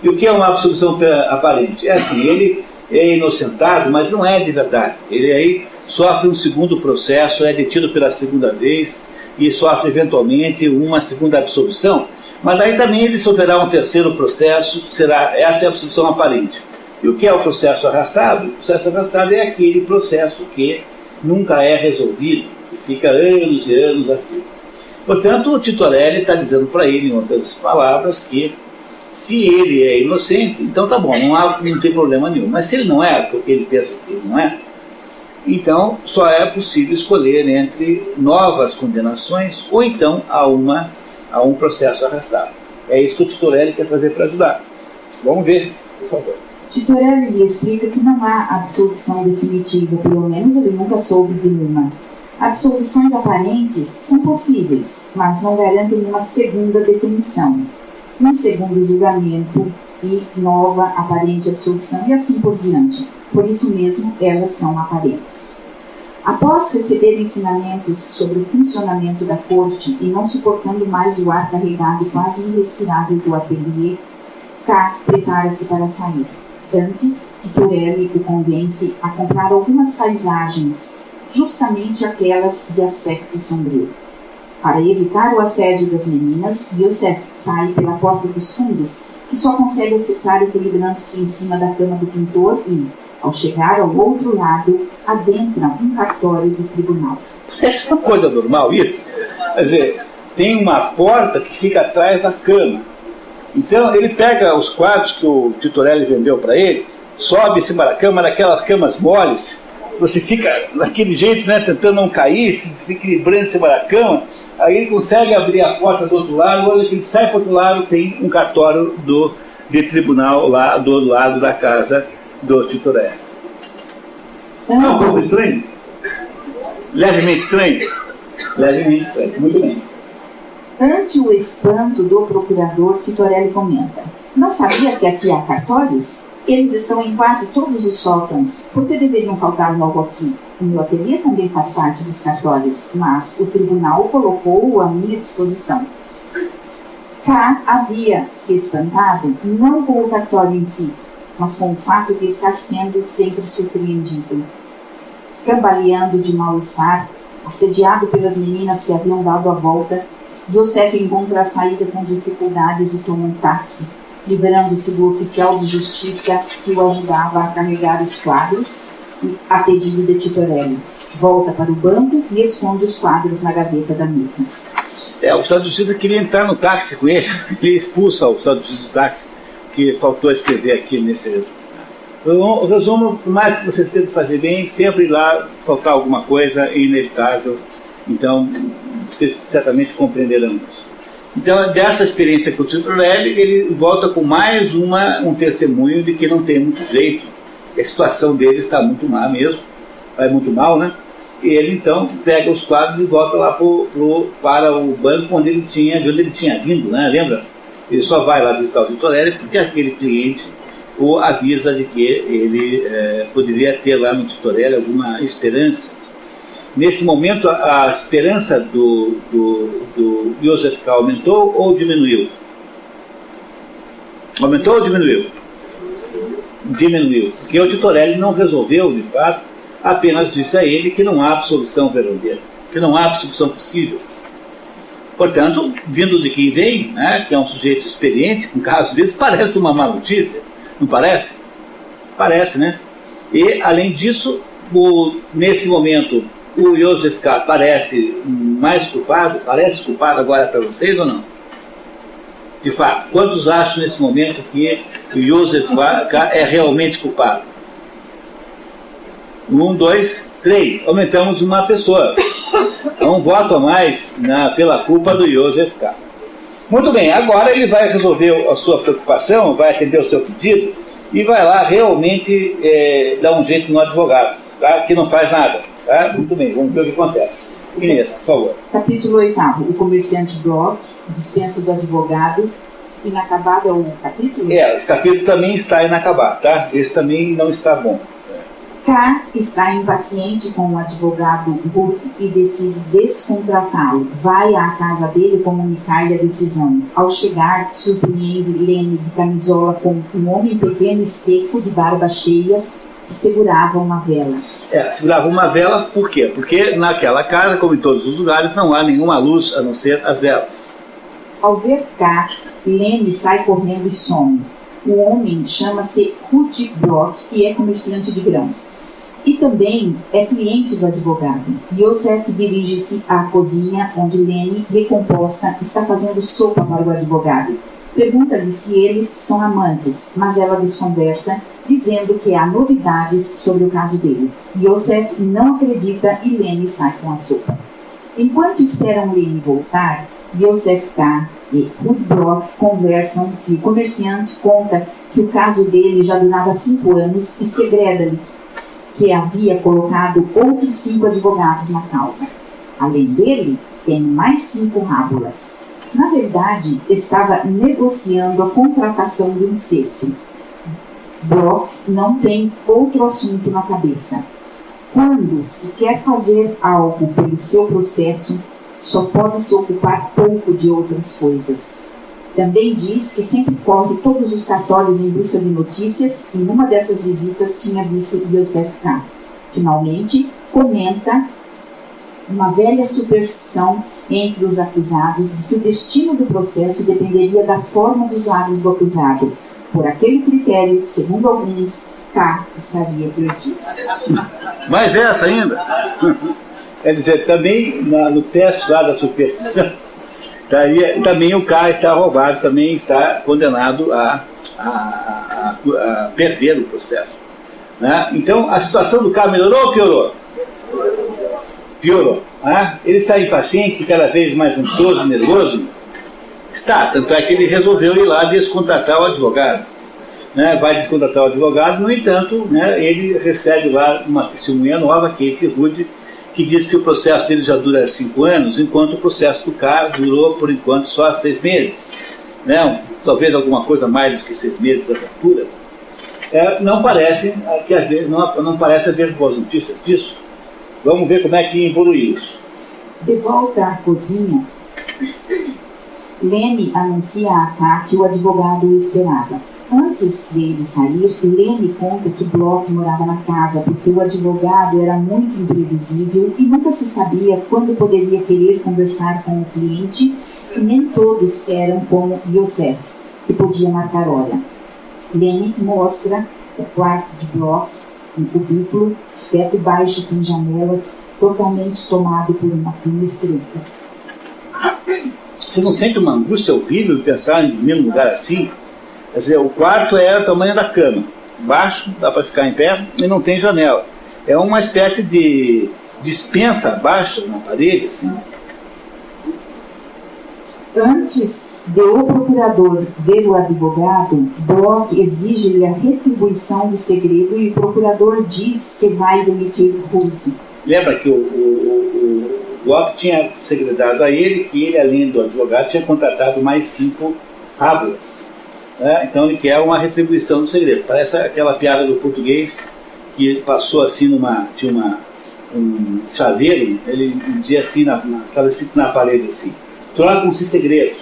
E o que é uma absolvição aparente? É assim, ele é inocentado, mas não é de verdade. Ele aí sofre um segundo processo, é detido pela segunda vez e sofre eventualmente uma segunda absolvição, mas aí também ele sofrerá um terceiro processo, essa é a absolvição aparente. E o que é o processo arrastado? O processo arrastado é aquele processo que nunca é resolvido, que fica anos e anos a fio. Portanto, o Titorelli está dizendo para ele, em outras palavras, que se ele é inocente, então tá bom, não tem problema nenhum. Mas se ele não é, porque ele pensa que ele não é, então só é possível escolher entre novas condenações ou então a um processo arrastado. É isso que o Titorelli quer fazer para ajudar. Vamos ver, por favor. Titorelli lhe explica que não há absolvição definitiva, pelo menos ele nunca soube de uma. Absolvições aparentes são possíveis, mas não garantem uma segunda definição, um segundo julgamento e nova aparente absolvição e assim por diante. Por isso mesmo, elas são aparentes. Após receber ensinamentos sobre o funcionamento da corte e não suportando mais o ar carregado quase irrespirável do ateliê, K prepara-se para sair. Antes, Titorelli o convence a comprar algumas paisagens, justamente aquelas de aspecto sombrio. Para evitar o assédio das meninas, Yosef sai pela porta dos fundos, que só consegue acessar equilibrando-se em cima da cama do pintor e, ao chegar ao outro lado, adentra um cartório do tribunal. Parece uma coisa normal isso. Quer dizer, tem uma porta que fica atrás da cama. Então ele pega os quadros que o Titorelli vendeu para ele, sobe em cima da cama, daquelas camas moles, você fica daquele jeito, né, tentando não cair, se equilibrando em cima da cama, aí ele consegue abrir a porta do outro lado, olha que ele sai para o outro lado, tem um cartório de tribunal lá do outro lado da casa do Titorelli. Não é um pouco estranho? Levemente estranho? Levemente estranho, muito bem. Ante o espanto do procurador, Titorelli comenta: não sabia que aqui há cartórios? Eles estão em quase todos os sótãos. Por que deveriam faltar logo aqui? O meu ateliê também faz parte dos cartórios, mas o tribunal colocou-o à minha disposição. K havia se espantado não com o cartório em si, mas com o fato de estar sendo sempre surpreendido. Cambaleando de mal-estar, assediado pelas meninas que haviam dado a volta, Yosef encontra a saída com dificuldades e toma um táxi, livrando-se do oficial de justiça que o ajudava a carregar os quadros a pedido de Titorelli. Volta para o banco e esconde os quadros na gaveta da mesa. O oficial de justiça queria entrar no táxi com ele, ele expulsa o oficial de justiça do táxi, que faltou escrever aqui nesse resumo. O resumo, por mais que você tente fazer bem, sempre lá faltar alguma coisa é inevitável. Então, vocês certamente compreenderão isso. Então, dessa experiência com o Titorelli, ele volta com mais um testemunho de que não tem muito jeito. A situação dele está muito má mesmo, vai muito mal, né? E ele, então, pega os quadros e volta lá para o banco de onde ele tinha vindo, né? Lembra? Ele só vai lá visitar o Titorelli porque aquele cliente o avisa de que ele poderia ter lá no Titorelli alguma esperança. Nesse momento, a esperança do Yosef K. aumentou ou diminuiu? Aumentou ou diminuiu? Diminuiu. Porque o Titorelli não resolveu, de fato, apenas disse a ele que não há absolvição verdadeira, que não há absolvição possível. Portanto, vindo de quem vem, né, que é um sujeito experiente, com casos desses, parece uma má notícia, não parece? Parece, né? E, além disso, nesse momento, o Yosef K. parece mais culpado? Parece culpado agora para vocês ou não? De fato, quantos acham nesse momento que o Yosef K. é realmente culpado? 1, 2, 3. Aumentamos uma pessoa. Um voto a mais pela culpa do Yosef K. Muito bem, agora ele vai resolver a sua preocupação, vai atender o seu pedido e vai lá realmente dar um jeito no advogado, tá? Que não faz nada. Tá? Muito bem, vamos ver o que acontece. Inês, por favor. Capítulo 8. O comerciante Brock dispensa do advogado. Inacabado é o capítulo? Esse capítulo também está inacabado, tá? Esse também não está bom. K está impaciente com o advogado Burke e decide descontratá-lo. Vai à casa dele comunicar-lhe a decisão. Ao chegar, surpreende Lene de camisola com um homem pequeno e seco de barba cheia que segurava uma vela. Segurava uma vela, por quê? Porque naquela casa, como em todos os lugares, não há nenhuma luz a não ser as velas. Ao ver K, Lene sai correndo e some. O homem chama-se Rudy Brock e é comerciante de grãos. E também é cliente do advogado. Yosef dirige-se à cozinha, onde Lene, recomposta, está fazendo sopa para o advogado. Pergunta-lhe se eles são amantes, mas ela desconversa, dizendo que há novidades sobre o caso dele. Yosef não acredita e Lene sai com a sopa. Enquanto esperam Lene voltar, Yosef K. e Rudy Brock conversam e o comerciante conta que o caso dele já durava 5 anos e segreda-lhe que havia colocado outros 5 advogados na causa. Além dele, tem mais 5 rábulas. Na verdade, estava negociando a contratação de um 6º. Bloch não tem outro assunto na cabeça. Quando se quer fazer algo pelo seu processo, só pode se ocupar pouco de outras coisas. Também diz que sempre corre todos os cartórios em busca de notícias e numa dessas visitas tinha visto Yosef K. Finalmente, comenta uma velha superstição entre os acusados de que o destino do processo dependeria da forma dos lábios do acusado. Por aquele critério, segundo alguns, K estaria perdido. Mais essa ainda? Quer dizer, também no teste lá da superstição, também o K está roubado, também está condenado a perder o processo. Né? Então, a situação do K melhorou ou piorou? Piorou. Né? Ele está impaciente, cada vez mais ansioso e nervoso? Está, tanto é que ele resolveu ir lá descontratar o advogado. Né? Vai descontratar o advogado, no entanto, né, ele recebe lá uma testemunha nova, que é esse Rude, que diz que o processo dele já dura 5 anos, enquanto o processo do K durou, por enquanto, só 6 meses. Né? Talvez alguma coisa mais do que 6 meses essa altura. Não parece haver boas notícias disso. Vamos ver como é que evoluiu isso. De volta à cozinha, Lene anuncia a K que o advogado o esperava. Antes dele sair, Lene conta que Bloch morava na casa porque o advogado era muito imprevisível e nunca se sabia quando poderia querer conversar com o cliente e nem todos eram como Yosef, que podia marcar hora. Lene mostra o quarto de Bloch, um cubículo, teto baixo sem janelas, totalmente tomado por uma cama estreita. Você não sente uma angústia horrível de pensar em dormir num lugar assim? Quer dizer, o quarto é o tamanho da cama. Baixo, dá para ficar em pé e não tem janela. É uma espécie de dispensa baixa na parede, assim. Antes de o procurador ver o advogado, Bloch exige-lhe a retribuição do segredo e o procurador diz que vai demitir Rude. Lembra que o Bloch tinha segredado a ele que ele, além do advogado, tinha contratado mais 5 rábulas. Né? Então ele quer uma retribuição do segredo. Parece aquela piada do português que ele passou assim tinha um chaveiro, ele dizia assim, estava escrito na parede assim: trocam-se segredos.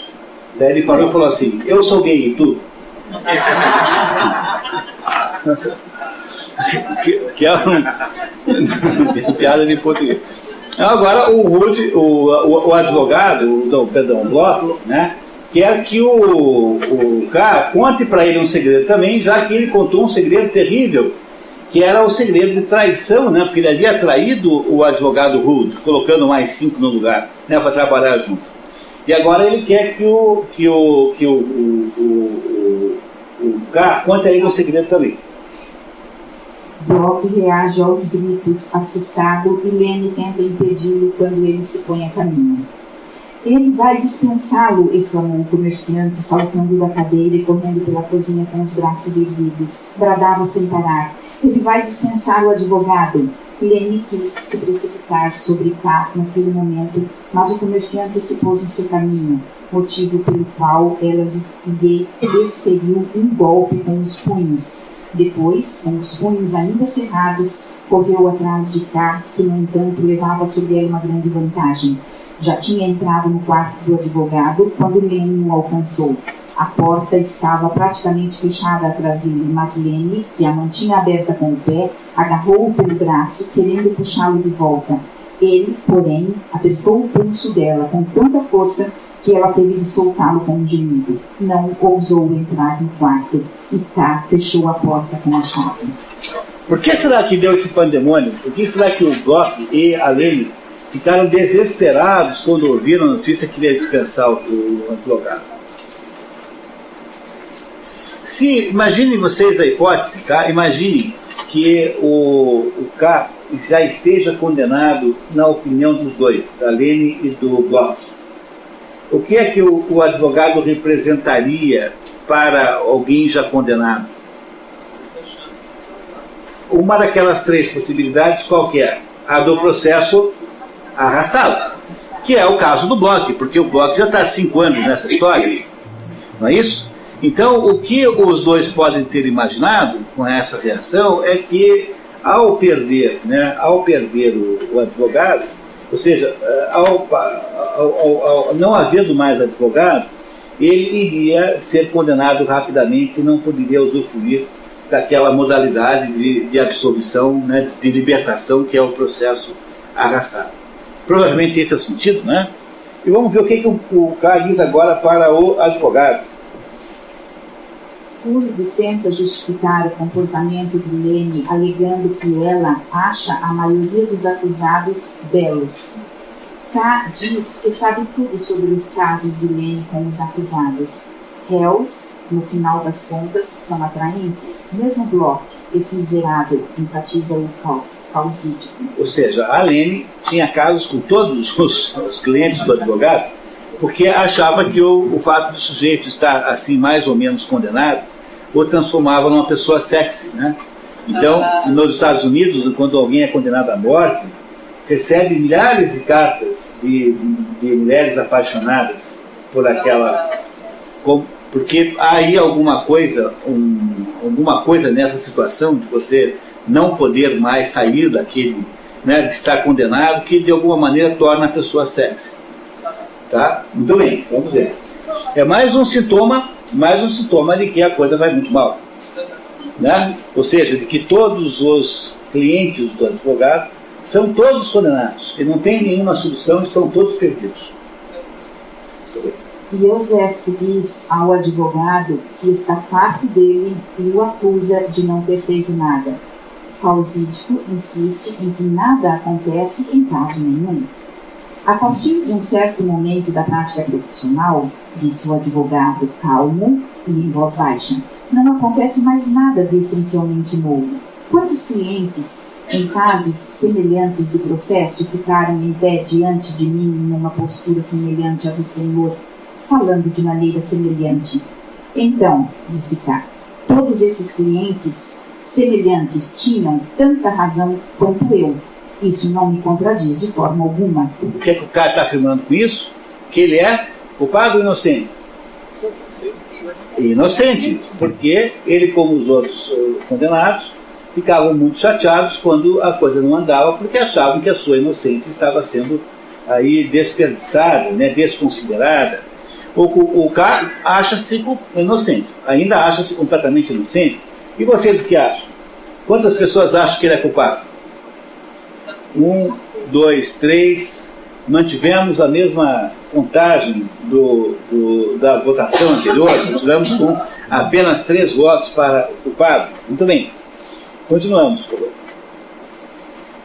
Daí ele parou e falou assim: eu sou gay e tu? que é uma piada de português. Agora o Rude, o advogado, o Bloch, né, quer que o K conte para ele um segredo também, já que ele contou um segredo terrível, que era o segredo de traição, né, porque ele havia traído o advogado Rude, colocando mais 5 no lugar, né, para trabalhar junto. E agora ele quer que o K conte a ele um segredo também. Bloch reage aos gritos, assustado, e Lene tenta impedi-lo quando ele se põe a caminho. Ele vai dispensá-lo, exclamou o comerciante, saltando da cadeira e correndo pela cozinha com os braços erguidos. Bradava sem parar: ele vai dispensar o advogado. Lene quis se precipitar sobre K naquele momento, mas o comerciante se pôs no seu caminho, motivo pelo qual ela lhe desferiu um golpe com os punhos. Depois, com os punhos ainda cerrados, correu atrás de K, que no entanto levava sobre ela uma grande vantagem. Já tinha entrado no quarto do advogado quando Lene o alcançou. A porta estava praticamente fechada atrás dele, mas Lene, que a mantinha aberta com o pé, agarrou-o pelo braço, querendo puxá-lo de volta. Ele, porém, apertou o pulso dela com tanta força que ela teve de soltá-lo com um gemido. Não ousou entrar no quarto e K fechou a porta com a chave. Por que será que deu esse pandemônio? Por que será que o Bloch e a Lene ficaram desesperados quando ouviram a notícia que ia dispensar o advogado? Imaginem vocês a hipótese, tá? Imaginem que o K já esteja condenado na opinião dos dois, da Lene e do Bloch. O que é que o advogado representaria para alguém já condenado? Uma daquelas 3 possibilidades, qual que é? A do processo arrastado, que é o caso do Bloch, porque o Bloch já está há 5 anos nessa história, não é isso? Então, o que os dois podem ter imaginado com essa reação é que, ao perder o advogado, ou seja, ao não havendo mais advogado, ele iria ser condenado rapidamente e não poderia usufruir daquela modalidade de absolvição, né, de libertação, que é o processo arrastado. Provavelmente esse é o sentido, né? E vamos ver o que o cara diz agora para o advogado. Lourdes tenta justificar o comportamento de Lene, alegando que ela acha a maioria dos acusados belos. K diz que sabe tudo sobre os casos de Lene com os acusados. Réus, no final das contas, são atraentes. Mesmo Bloch, esse miserável, enfatiza o causídico. Ou seja, a Lene tinha casos com todos os clientes do advogado, porque achava que o fato do sujeito estar assim mais ou menos condenado o transformava numa pessoa sexy, né? Então, nos Estados Unidos, quando alguém é condenado à morte, recebe milhares de cartas de mulheres apaixonadas por aquela... Porque há aí alguma coisa nessa situação de você não poder mais sair daquele, né, de estar condenado, que de alguma maneira torna a pessoa sexy. Tá? Muito bem, vamos ver. É mais um sintoma de que a coisa vai muito mal, né? Ou seja, de que todos os clientes do advogado são todos condenados e não tem nenhuma solução, estão todos perdidos. Joseph diz ao advogado que está farto dele e o acusa de não ter feito nada. Causídico insiste em que nada acontece em caso nenhum. A partir de um certo momento da prática profissional, disse o advogado calmo e em voz baixa, não acontece mais nada de essencialmente novo. Quantos clientes, em fases semelhantes do processo, ficaram em pé diante de mim numa postura semelhante à do Senhor, falando de maneira semelhante? Então, disse K, todos esses clientes semelhantes tinham tanta razão quanto eu. Isso não me contradiz de forma alguma. O que é que o cara está afirmando com isso? Que ele é culpado ou inocente? Inocente, porque ele, como os outros condenados, ficavam muito chateados quando a coisa não andava, porque achavam que a sua inocência estava sendo aí desperdiçada, né, desconsiderada. O cara acha-se inocente, ainda acha-se completamente inocente. E vocês o que acham? Quantas pessoas acham que ele é culpado? 1, 2, 3. Mantivemos a mesma contagem da votação anterior. Tivemos com apenas 3 votos para o culpado. Muito bem. Continuamos, por favor.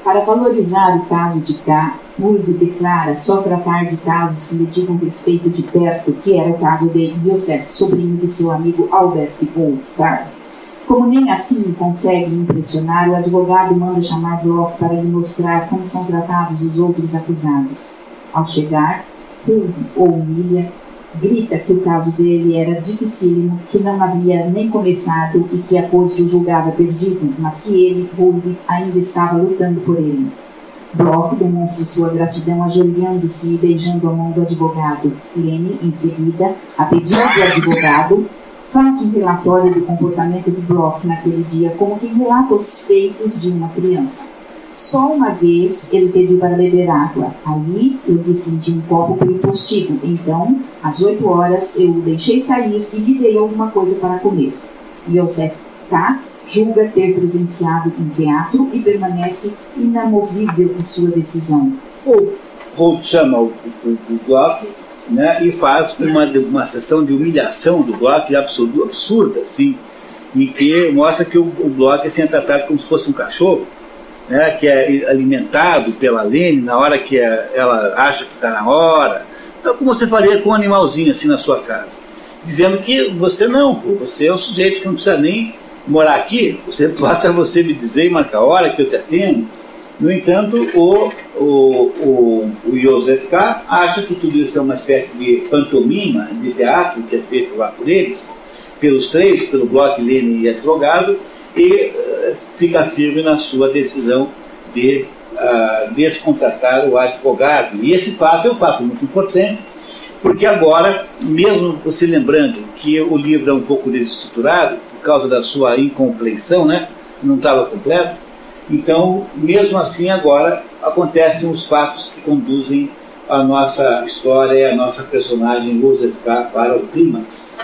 Para valorizar o caso de K, Murdo declara só tratar de casos que lhe digam respeito de perto, que era o caso de Joseph, sobrinho de seu amigo Albert Goldfarb. Como nem assim consegue impressionar, o advogado manda chamar Bloch para lhe mostrar como são tratados os outros acusados. Ao chegar, Hulk ou humilha, grita que o caso dele era dificílimo, que não havia nem começado e que a corte o julgava perdido, mas que ele, Hulk, ainda estava lutando por ele. Bloch demonstra sua gratidão ajoelhando-se e beijando a mão do advogado. Lene, em seguida, a pedido do advogado, faz um relatório do comportamento de Bloch naquele dia, como quem relata os feitos de uma criança. Só uma vez ele pediu para beber água. Aí eu decidi um copo pelo postigo. Então, às 8 horas, eu o deixei sair e lhe dei alguma coisa para comer. Joseph K. julga ter presenciado um teatro e permanece inamovível em sua decisão. O Holt chama o Bloch, né, e faz uma sessão de humilhação do Bloch absurda, assim, em que mostra que o Bloch assim, é tratado como se fosse um cachorro, né, que é alimentado pela Lene na hora que ela acha que está na hora. Então, como você faria com um animalzinho assim na sua casa, dizendo que você é um sujeito que não precisa nem morar aqui, basta você me dizer e marcar a hora que eu te atendo. No entanto, o Joseph K. acha que tudo isso é uma espécie de pantomima, de teatro que é feito lá por eles, pelos três, pelo Bloch, Lene e advogado, e fica firme na sua decisão de descontratar o advogado. E esse fato é um fato muito importante, Porque agora, mesmo você lembrando que o livro é um pouco desestruturado, por causa da sua incompleição, né? Não estava completo, então, mesmo assim, agora acontecem os fatos que conduzem a nossa história e a nossa personagem Joseph K. para o clímax.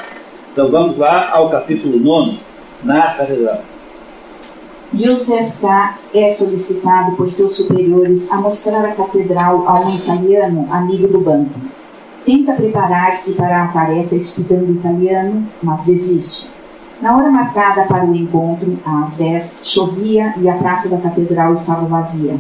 Então vamos lá ao capítulo 9, na Catedral. Joseph K. é solicitado por seus superiores a mostrar a catedral a um italiano amigo do banco. Tenta preparar-se para a tarefa estudando italiano, mas desiste. Na hora marcada para o encontro, às 10, chovia e a praça da catedral estava vazia.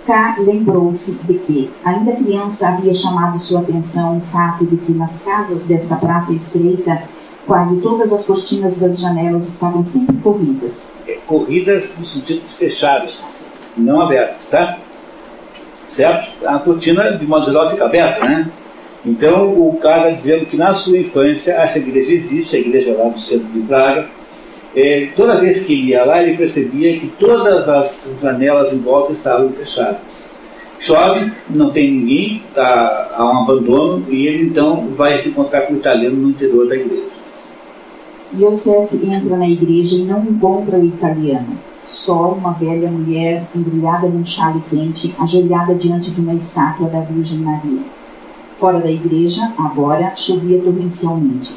K. lembrou-se de que, ainda criança, havia chamado sua atenção o fato de que nas casas dessa praça estreita, quase todas as cortinas das janelas estavam sempre corridas. Corridas no sentido de fechadas, não abertas, tá? Certo? A cortina, de modo geral, fica aberta, né? Então, o cara dizendo que na sua infância essa igreja existe, a igreja lá do centro de Praga. Toda vez que ele ia lá, ele percebia que todas as janelas em volta estavam fechadas. Chove, não tem ninguém, há um abandono, e ele então vai se encontrar com o italiano no interior da igreja. Joseph entra na igreja e não encontra o italiano. Só uma velha mulher embrulhada num chale quente, ajoelhada diante de uma estátua da Virgem Maria. Fora da igreja, agora, chovia torrencialmente.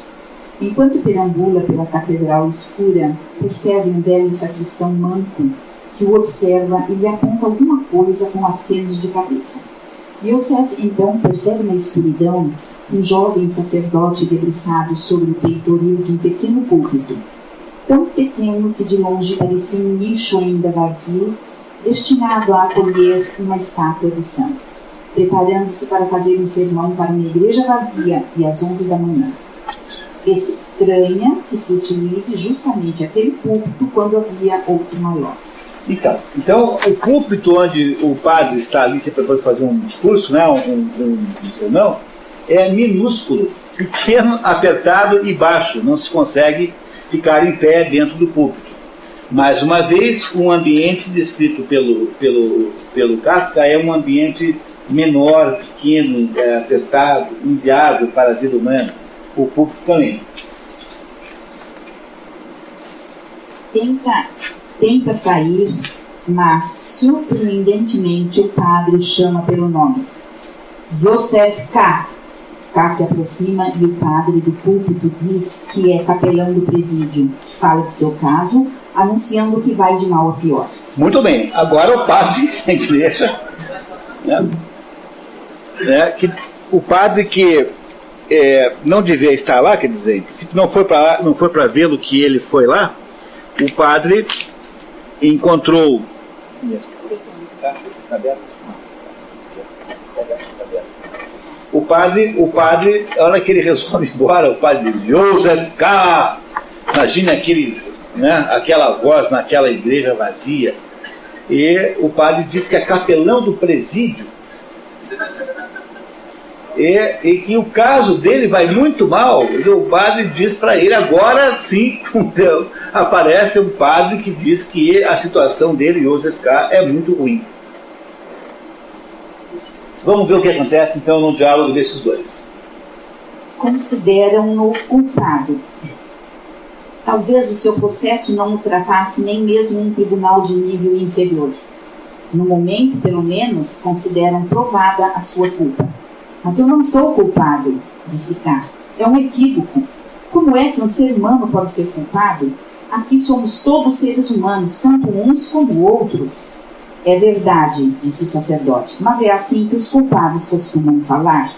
Enquanto perambula pela catedral escura, percebe um velho sacristão manco que o observa e lhe aponta alguma coisa com acenos de cabeça. Joseph então percebe na escuridão um jovem sacerdote debruçado sobre o peitoril de um pequeno púlpito, tão pequeno que de longe parecia um nicho ainda vazio, destinado a acolher uma estátua de santo, preparando-se para fazer um sermão para uma igreja vazia e às 11 da manhã. Estranha que se utilize justamente aquele púlpito quando havia outro maior. Então o púlpito onde o padre está ali se preparando para fazer um discurso, né, um sermão, é minúsculo, pequeno, apertado e baixo, não se consegue ficar em pé dentro do púlpito. Mais uma vez, um ambiente descrito pelo Kafka é um ambiente menor, pequeno, apertado, inviável para a vida humana. O púlpito também. Tenta sair, mas surpreendentemente o padre chama pelo nome. Joseph K. K se aproxima e o padre do púlpito diz que é capelão do presídio. Fala de seu caso, anunciando que vai de mal a pior. Muito bem, agora o padre da igreja, o padre que não devia estar lá, quer dizer, se não foi para vê-lo que ele foi lá, o padre encontrou. O padre, a hora que ele resolve ir embora, o padre diz: Joseph K. Imagine aquela voz naquela igreja vazia. E o padre diz que é capelão do presídio. E que o caso dele vai muito mal. O padre diz para ele: agora sim, aparece um padre que diz que a situação dele, Joseph K., é muito ruim. Vamos ver o que acontece então no diálogo desses dois. Consideram-no culpado. Talvez o seu processo não o tratasse nem mesmo um tribunal de nível inferior. No momento, pelo menos, consideram provada a sua culpa. Mas eu não sou culpado, disse K. É um equívoco. Como é que um ser humano pode ser culpado? Aqui somos todos seres humanos, tanto uns como outros. É verdade, disse o sacerdote, mas é assim que os culpados costumam falar.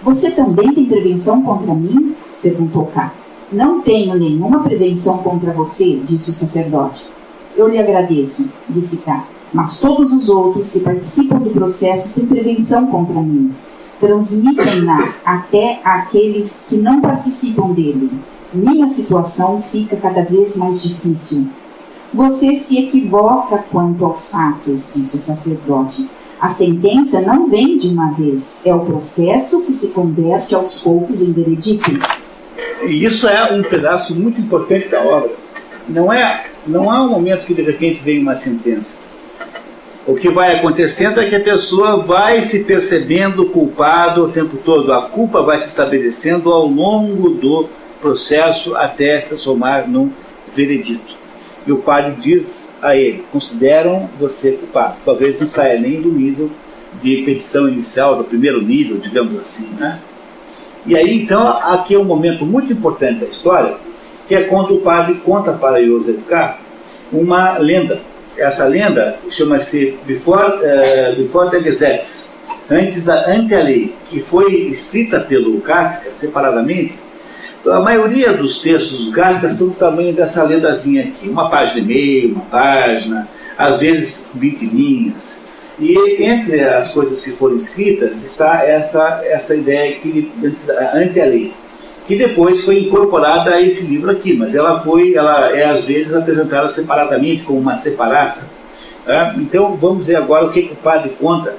Você também tem prevenção contra mim? Perguntou K. Não tenho nenhuma prevenção contra você, disse o sacerdote. Eu lhe agradeço, disse K. Mas todos os outros que participam do processo têm prevenção contra mim. Transmitem-na até àqueles que não participam dele. Minha situação fica cada vez mais difícil. Você se equivoca quanto aos fatos, disse o sacerdote. A sentença não vem de uma vez. É o processo que se converte aos poucos em veredito. E isso é um pedaço muito importante da obra. Não há um momento que de repente vem uma sentença. O que vai acontecendo é que a pessoa vai se percebendo culpado o tempo todo. A culpa vai se estabelecendo ao longo do processo até se transformar num veredito. E o padre diz a ele: consideram você culpado. Talvez não saia nem do nível de petição inicial, do primeiro nível, digamos assim, né? E aí, então, aqui é um momento muito importante da história, que é quando o padre conta para Joseph K. uma lenda. Essa lenda chama-se Before the Gesetz, ante a lei, que foi escrita pelo Kafka separadamente. A maioria dos textos do Kafka são do tamanho dessa lendazinha aqui, 1,5 páginas, 1 página, às vezes 20 linhas. E entre as coisas que foram escritas está esta ideia que ante a lei, que depois foi incorporada a esse livro aqui, mas ela é às vezes apresentada separadamente, como uma separata. Então vamos ver agora o que o padre conta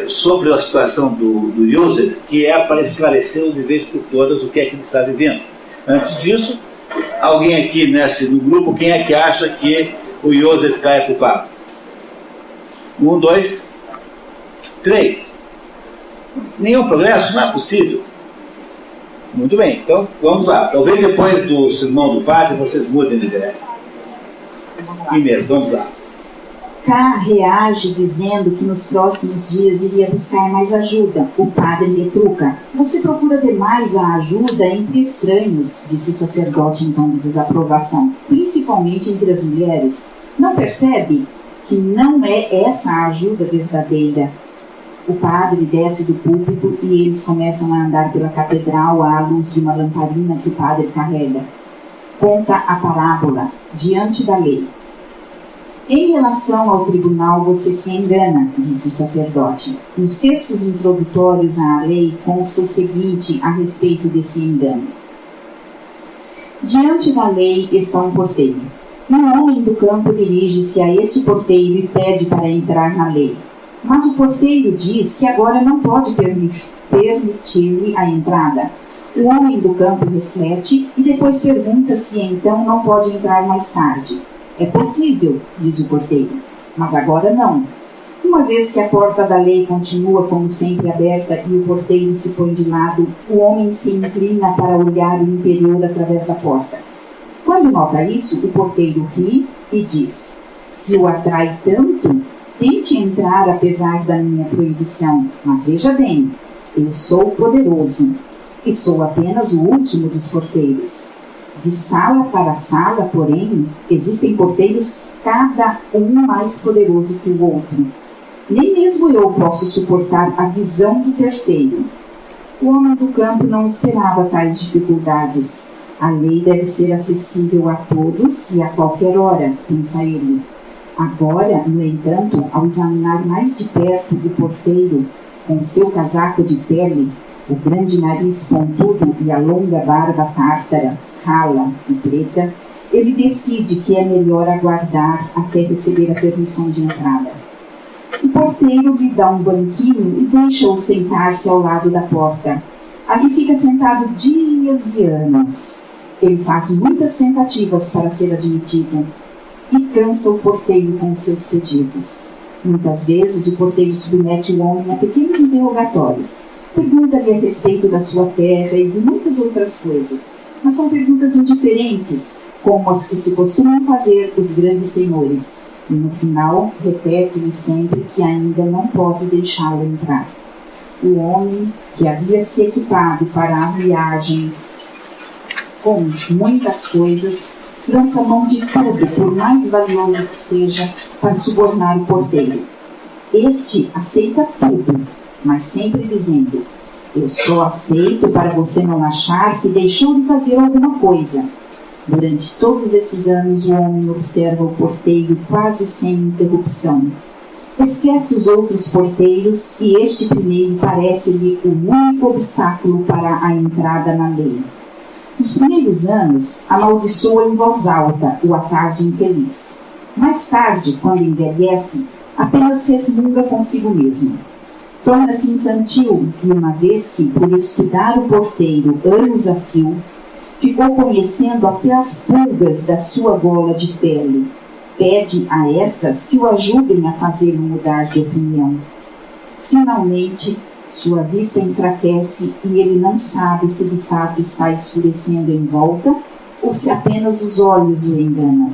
sobre a situação do Joseph, que é para esclarecer de vez por todas o que é que ele está vivendo. Antes disso, alguém aqui no grupo, quem é que acha que o Joseph K. é culpado? 1, 2, 3. Nenhum progresso? Não é possível. Muito bem, então vamos lá. Talvez depois do sermão do padre vocês mudem de ideia. Inês, vamos lá. K reage dizendo que nos próximos dias iria buscar mais ajuda. O padre retruca: você procura ter mais a ajuda entre estranhos, disse o sacerdote em tom de desaprovação, principalmente entre as mulheres. Não percebe que não é essa a ajuda verdadeira? O padre desce do púlpito e eles começam a andar pela catedral à luz de uma lamparina que o padre carrega. Conta a parábola, diante da lei. Em relação ao tribunal você se engana, disse o sacerdote. Nos textos introdutórios à lei consta o seguinte a respeito desse engano. Diante da lei está um porteiro. Um homem do campo dirige-se a este porteiro e pede para entrar na lei. Mas o porteiro diz que agora não pode permitir-lhe a entrada. O homem do campo reflete e depois pergunta se então não pode entrar mais tarde. É possível, diz o porteiro, mas agora não. Uma vez que a porta da lei continua como sempre aberta e o porteiro se põe de lado, o homem se inclina para olhar o interior através da porta. Quando nota isso, o porteiro ri e diz: se o atrai tanto, tente entrar apesar da minha proibição, mas veja bem, eu sou poderoso e sou apenas o último dos porteiros. De sala para sala, porém, existem porteiros cada um mais poderoso que o outro. Nem mesmo eu posso suportar a visão do terceiro. O homem do campo não esperava tais dificuldades. A lei deve ser acessível a todos e a qualquer hora, pensa ele. Agora, no entanto, ao examinar mais de perto o porteiro, com seu casaco de pele, o grande nariz pontudo e a longa barba tártara, rala e preta, ele decide que é melhor aguardar até receber a permissão de entrada. O porteiro lhe dá um banquinho e deixa-o sentar-se ao lado da porta. Ali fica sentado dias e anos. Ele faz muitas tentativas para ser admitido e cansa o porteiro com seus pedidos. Muitas vezes o porteiro submete o homem a pequenos interrogatórios. Pergunta-lhe a respeito da sua terra e de muitas outras coisas. Mas são perguntas indiferentes, como as que se costumam fazer os grandes senhores. E no final, repete-lhe sempre que ainda não pode deixá-lo entrar. O homem, que havia se equipado para a viagem com muitas coisas, lança mão de tudo, por mais valioso que seja, para subornar o porteiro. Este aceita tudo, mas sempre dizendo: eu só aceito para você não achar que deixou de fazer alguma coisa. Durante todos esses anos, o homem observa o porteiro quase sem interrupção. Esquece os outros porteiros e este primeiro parece-lhe o único obstáculo para a entrada na lei. Nos primeiros anos, amaldiçoa em voz alta o acaso infeliz. Mais tarde, quando envelhece, apenas resmunga consigo mesmo. Torna-se infantil e, uma vez que, por estudar o porteiro anos a fio, ficou conhecendo até as pulgas da sua gola de pele. Pede a estas que o ajudem a fazer mudar de opinião. Finalmente, sua vista enfraquece e ele não sabe se de fato está escurecendo em volta ou se apenas os olhos o enganam.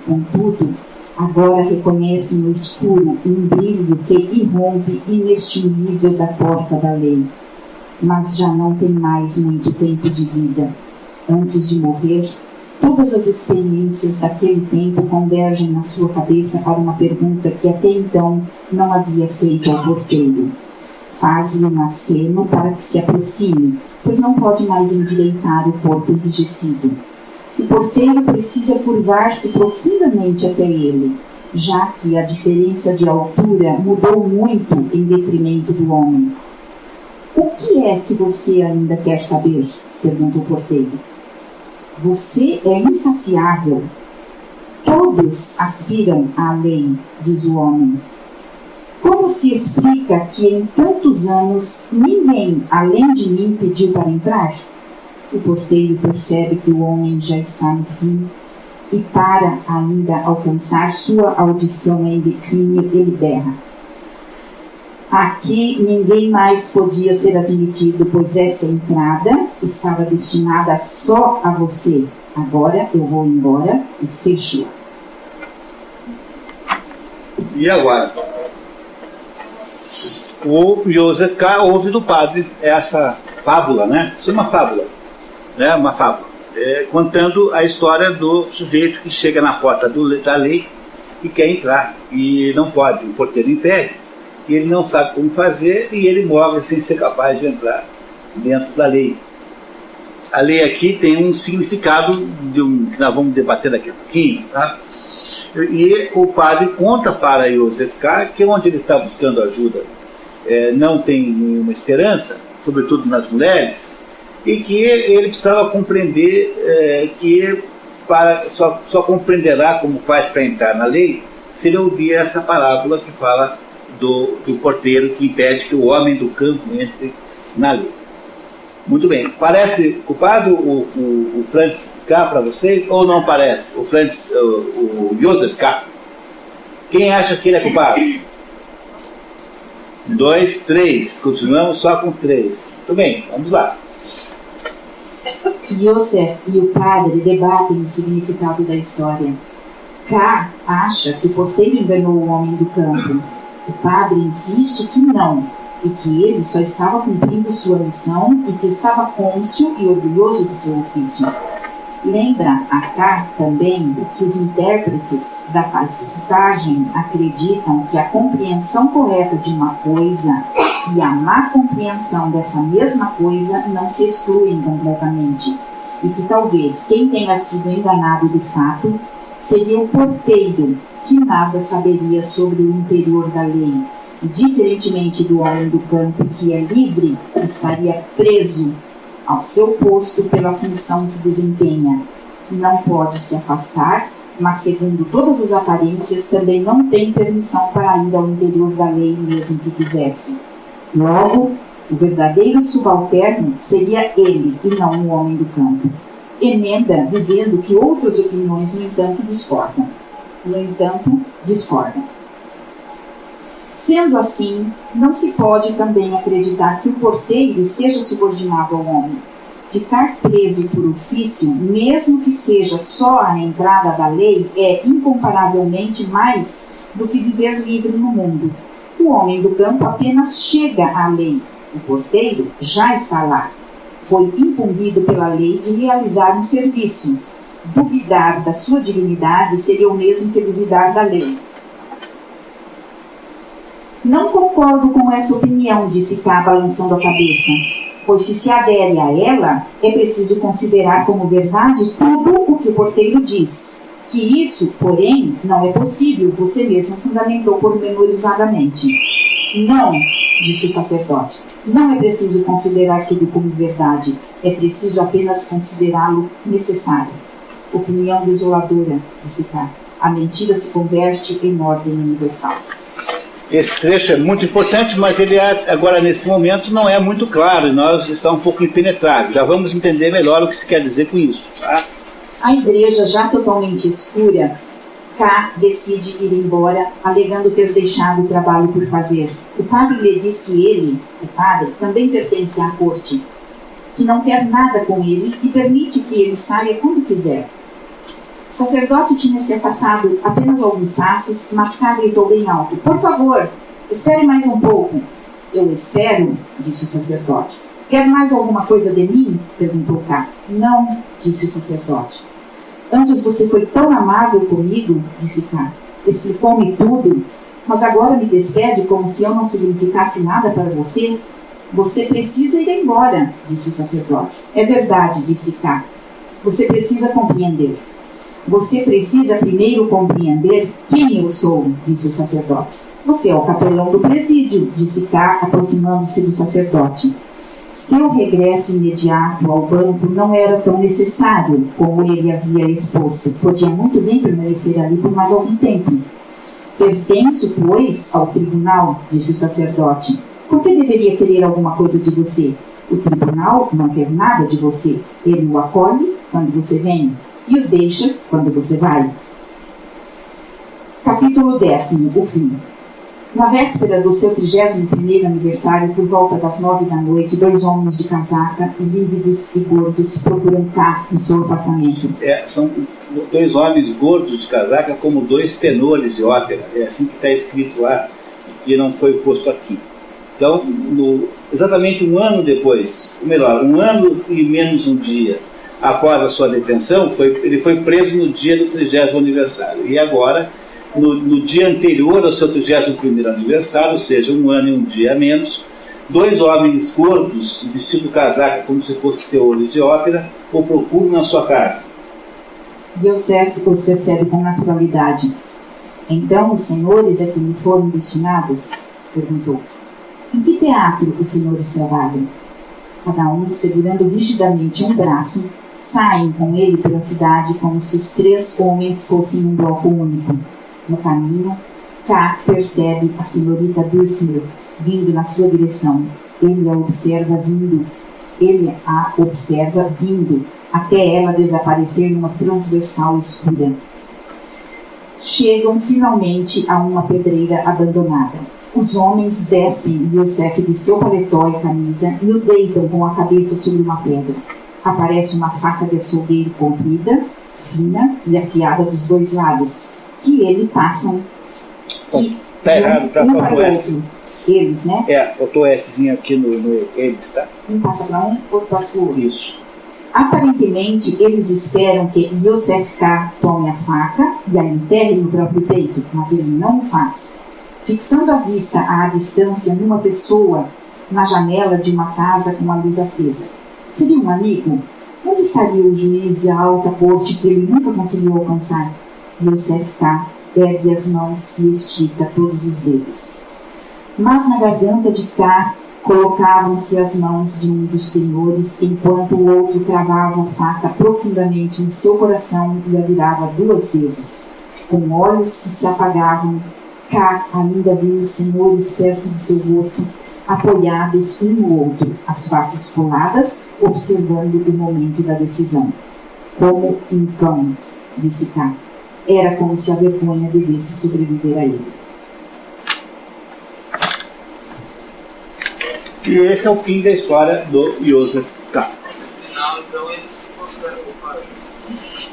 Contudo, agora reconhece no escuro um brilho que irrompe inextinguível da porta da lei. Mas já não tem mais muito tempo de vida. Antes de morrer, todas as experiências daquele tempo convergem na sua cabeça para uma pergunta que até então não havia feito ao porteiro. Faz-lhe um aceno para que se aproxime, pois não pode mais endireitar o corpo enrijecido. O porteiro precisa curvar-se profundamente até ele, já que a diferença de altura mudou muito em detrimento do homem. O que é que você ainda quer saber? Pergunta o porteiro. Você é insaciável. Todos aspiram à lei, diz o homem. Como se explica que em tantos anos ninguém, além de mim, pediu para entrar? O porteiro percebe que o homem já está no fim e, para ainda alcançar sua audição em declínio, ele berra. Aqui ninguém mais podia ser admitido, pois essa entrada estava destinada só a você. Agora eu vou embora e fecho. E agora? O Joseph K. ouve do padre essa fábula, né? Isso é uma fábula, né? Uma fábula, contando a história do sujeito que chega na porta da lei e quer entrar e não pode, o porteiro impede, e ele não sabe como fazer e ele morre sem ser capaz de entrar dentro da lei. A lei aqui tem um significado que nós vamos debater daqui a pouquinho, tá? E o padre conta para Joseph K. que onde ele está buscando ajuda não tem nenhuma esperança, sobretudo nas mulheres, e que ele precisava compreender que só compreenderá como faz para entrar na lei se ele ouvir essa parábola que fala do porteiro que impede que o homem do campo entre na lei. Muito bem. Parece culpado o Francis K. para vocês ou não parece? O Joseph K. Quem acha que ele é culpado? 2, 3. Continuamos só com 3. Muito bem, vamos lá. Joseph e o padre debatem o significado da história. K. acha que o porteiro enganou o homem do campo. O padre insiste que não, e que ele só estava cumprindo sua missão e que estava cônscio e orgulhoso de seu ofício. Lembra a K também que os intérpretes da passagem acreditam que a compreensão correta de uma coisa e a má compreensão dessa mesma coisa não se excluem completamente, e que talvez quem tenha sido enganado de fato seria o porteiro, que nada saberia sobre o interior da lei, e diferentemente do homem do campo que é livre, estaria preso ao seu posto pela função que desempenha. Não pode se afastar, mas segundo todas as aparências também não tem permissão para ir ao interior da lei mesmo que quisesse. Logo, o verdadeiro subalterno seria ele e não o homem do campo. Emenda dizendo que outras opiniões, no entanto, discordam. Sendo assim, não se pode também acreditar que o porteiro esteja subordinado ao homem. Ficar preso por ofício, mesmo que seja só a entrada da lei, é incomparavelmente mais do que viver livre no mundo. O homem do campo apenas chega à lei. O porteiro já está lá. Foi incumbido pela lei de realizar um serviço. Duvidar da sua dignidade seria o mesmo que duvidar da lei. Não concordo com essa opinião, disse K, balançando a cabeça, pois se adere a ela, é preciso considerar como verdade tudo o que o porteiro diz. Que isso, porém, não é possível, você mesmo fundamentou pormenorizadamente. Não, disse o sacerdote, não é preciso considerar tudo como verdade, é preciso apenas considerá-lo necessário. Opinião desoladora, disse K. A mentira se converte em ordem universal. Esse trecho é muito importante, mas ele agora nesse momento não é muito claro e nós estamos um pouco impenetráveis. Já vamos entender melhor o que se quer dizer com isso, tá? A igreja, já totalmente escura, K decide ir embora, alegando ter deixado o trabalho por fazer. O padre lhe diz que ele, o padre, também pertence à corte, que não quer nada com ele e permite que ele saia quando quiser. O sacerdote tinha se afastado apenas alguns passos, mas K gritou bem alto: "Por favor, espere mais um pouco." "Eu espero," disse o sacerdote. "Quer mais alguma coisa de mim?" perguntou K. "Não," disse o sacerdote. "Antes você foi tão amável comigo," disse K. "Explicou-me tudo, mas agora me despede como se eu não significasse nada para você?" "Você precisa ir embora," disse o sacerdote. "É verdade," disse K. "Você precisa compreender." "Você precisa primeiro compreender quem eu sou," disse o sacerdote. "Você é o capelão do presídio," disse K, aproximando-se do sacerdote. Seu regresso imediato ao banco não era tão necessário como ele havia exposto. Podia muito bem permanecer ali por mais algum tempo. "Pertenço, pois, ao tribunal," disse o sacerdote. "Por que deveria querer alguma coisa de você? O tribunal não quer nada de você. Ele o acolhe quando você vem e o deixa quando você vai." Capítulo 10. O fim. Na véspera do seu 31º aniversário, por volta das 9 da noite, 2 homens de casaca, lívidos e gordos, procuram K no seu apartamento. São 2 homens gordos de casaca como 2 tenores de ópera. É assim que está escrito lá, e não foi posto aqui. Então, exatamente um ano depois, ou melhor, 1 ano e menos um dia após a sua detenção, ele foi preso no dia do 30º aniversário. E agora, no dia anterior ao seu 31º aniversário, ou seja, 1 ano e um dia a menos, 2 homens gordos, vestindo casaca como se fossem tenores de ópera, o procuram na sua casa. Yosef os recebe com naturalidade. "Então os senhores a que me foram destinados?" perguntou. "Em que teatro os senhores trabalham?" Cada um, segurando rigidamente um braço, saem com ele pela cidade como se os 3 homens fossem um bloco único. No caminho, K percebe a senhorita Dursner vindo na sua direção. Ele a observa vindo, até ela desaparecer numa transversal escura. Chegam finalmente a uma pedreira abandonada. Os homens despem Yosef de seu paletó e camisa e o deitam com a cabeça sobre uma pedra. Aparece uma faca de açougueiro comprida, fina e afiada dos 2 lados, que ele passam. Tá errado, tá faltou S. Eles, né? Faltou Szinho aqui no eles, tá? Um passa para um, outro passa para o outro. Isso. Aparentemente, eles esperam que Yosef K tome a faca e a enterre no próprio peito, mas ele não o faz. Fixando a vista à distância numa pessoa na janela de uma casa com a luz acesa. Seria um amigo? Onde estaria o juiz e a alta corte que ele nunca conseguiu alcançar? Yosef K ergue as mãos e estica todos os dedos. Mas na garganta de K colocavam-se as mãos de um dos senhores, enquanto o outro travava a faca profundamente no seu coração e a virava 2 vezes. Com olhos que se apagavam, K ainda viu os senhores perto de seu rosto, apoiados um no outro, as faces coladas, observando o momento da decisão. "Como um cão," disse K. Era como se a vergonha devesse sobreviver a ele. E esse é o fim da história do Yosef K.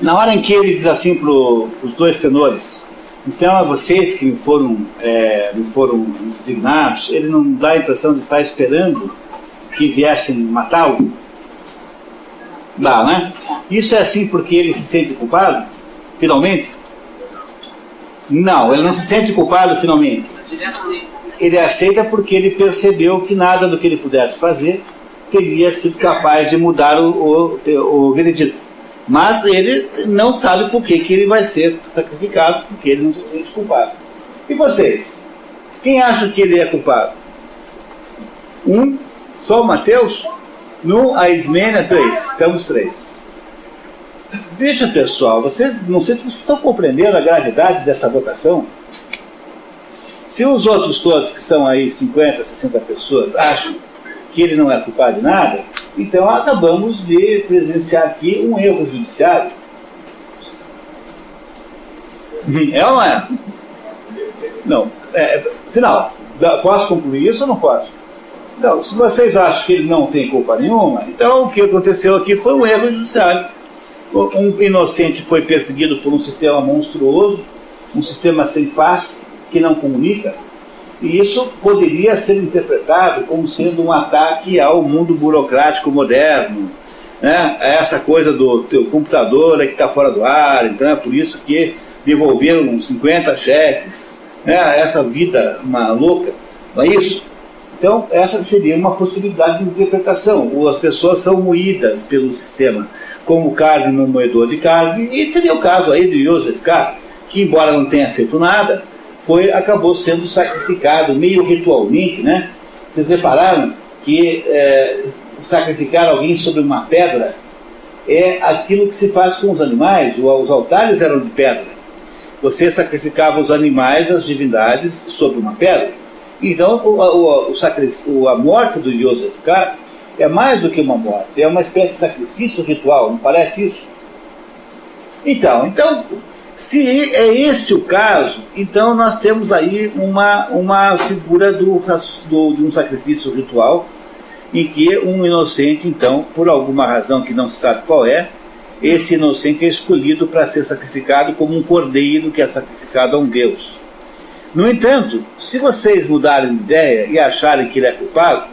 Na hora em que ele diz assim para os 2 tenores: "Então, a vocês que me foram designados," ele não dá a impressão de estar esperando que viessem matá-lo? Dá, né? Isso é assim porque ele se sente culpado, finalmente? Não, ele não se sente culpado, finalmente. Ele aceita porque ele percebeu que nada do que ele pudesse fazer teria sido capaz de mudar o veredito. Mas ele não sabe por que ele vai ser sacrificado, porque ele não se sente culpado. E vocês? Quem acha que ele é culpado? Só o Mateus? A Ismênia, 3. Estamos 3. Veja, pessoal, não sei se vocês estão compreendendo a gravidade dessa votação. Se os outros todos, que são aí 50, 60 pessoas, acham que ele não é culpado de nada, então acabamos de presenciar aqui um erro judiciário. É ou não é? Não. Afinal, posso concluir isso ou não posso? Então, se vocês acham que ele não tem culpa nenhuma, então o que aconteceu aqui foi um erro judiciário. Um inocente foi perseguido por um sistema monstruoso, um sistema sem face, que não comunica, e isso poderia ser interpretado como sendo um ataque ao mundo burocrático moderno, né? Essa coisa do teu computador que está fora do ar, então é por isso que devolveram 50 cheques, né? Essa vida louca, não é isso? Então, essa seria uma possibilidade de interpretação. Ou as pessoas são moídas pelo sistema, como carne no moedor de carne, e seria o caso aí de Joseph K., que, embora não tenha feito nada, acabou sendo sacrificado meio ritualmente, né? Vocês repararam que sacrificar alguém sobre uma pedra é aquilo que se faz com os animais. Os altares eram de pedra. Você sacrificava os animais, as divindades, sobre uma pedra. Então, a morte do Joseph K. é mais do que uma morte, é uma espécie de sacrifício ritual, não parece isso? Então, se é este o caso, então nós temos aí uma figura de um sacrifício ritual, em que um inocente, então, por alguma razão que não se sabe qual é, esse inocente é escolhido para ser sacrificado como um cordeiro que é sacrificado a um deus. No entanto, se vocês mudarem de ideia e acharem que ele é culpado,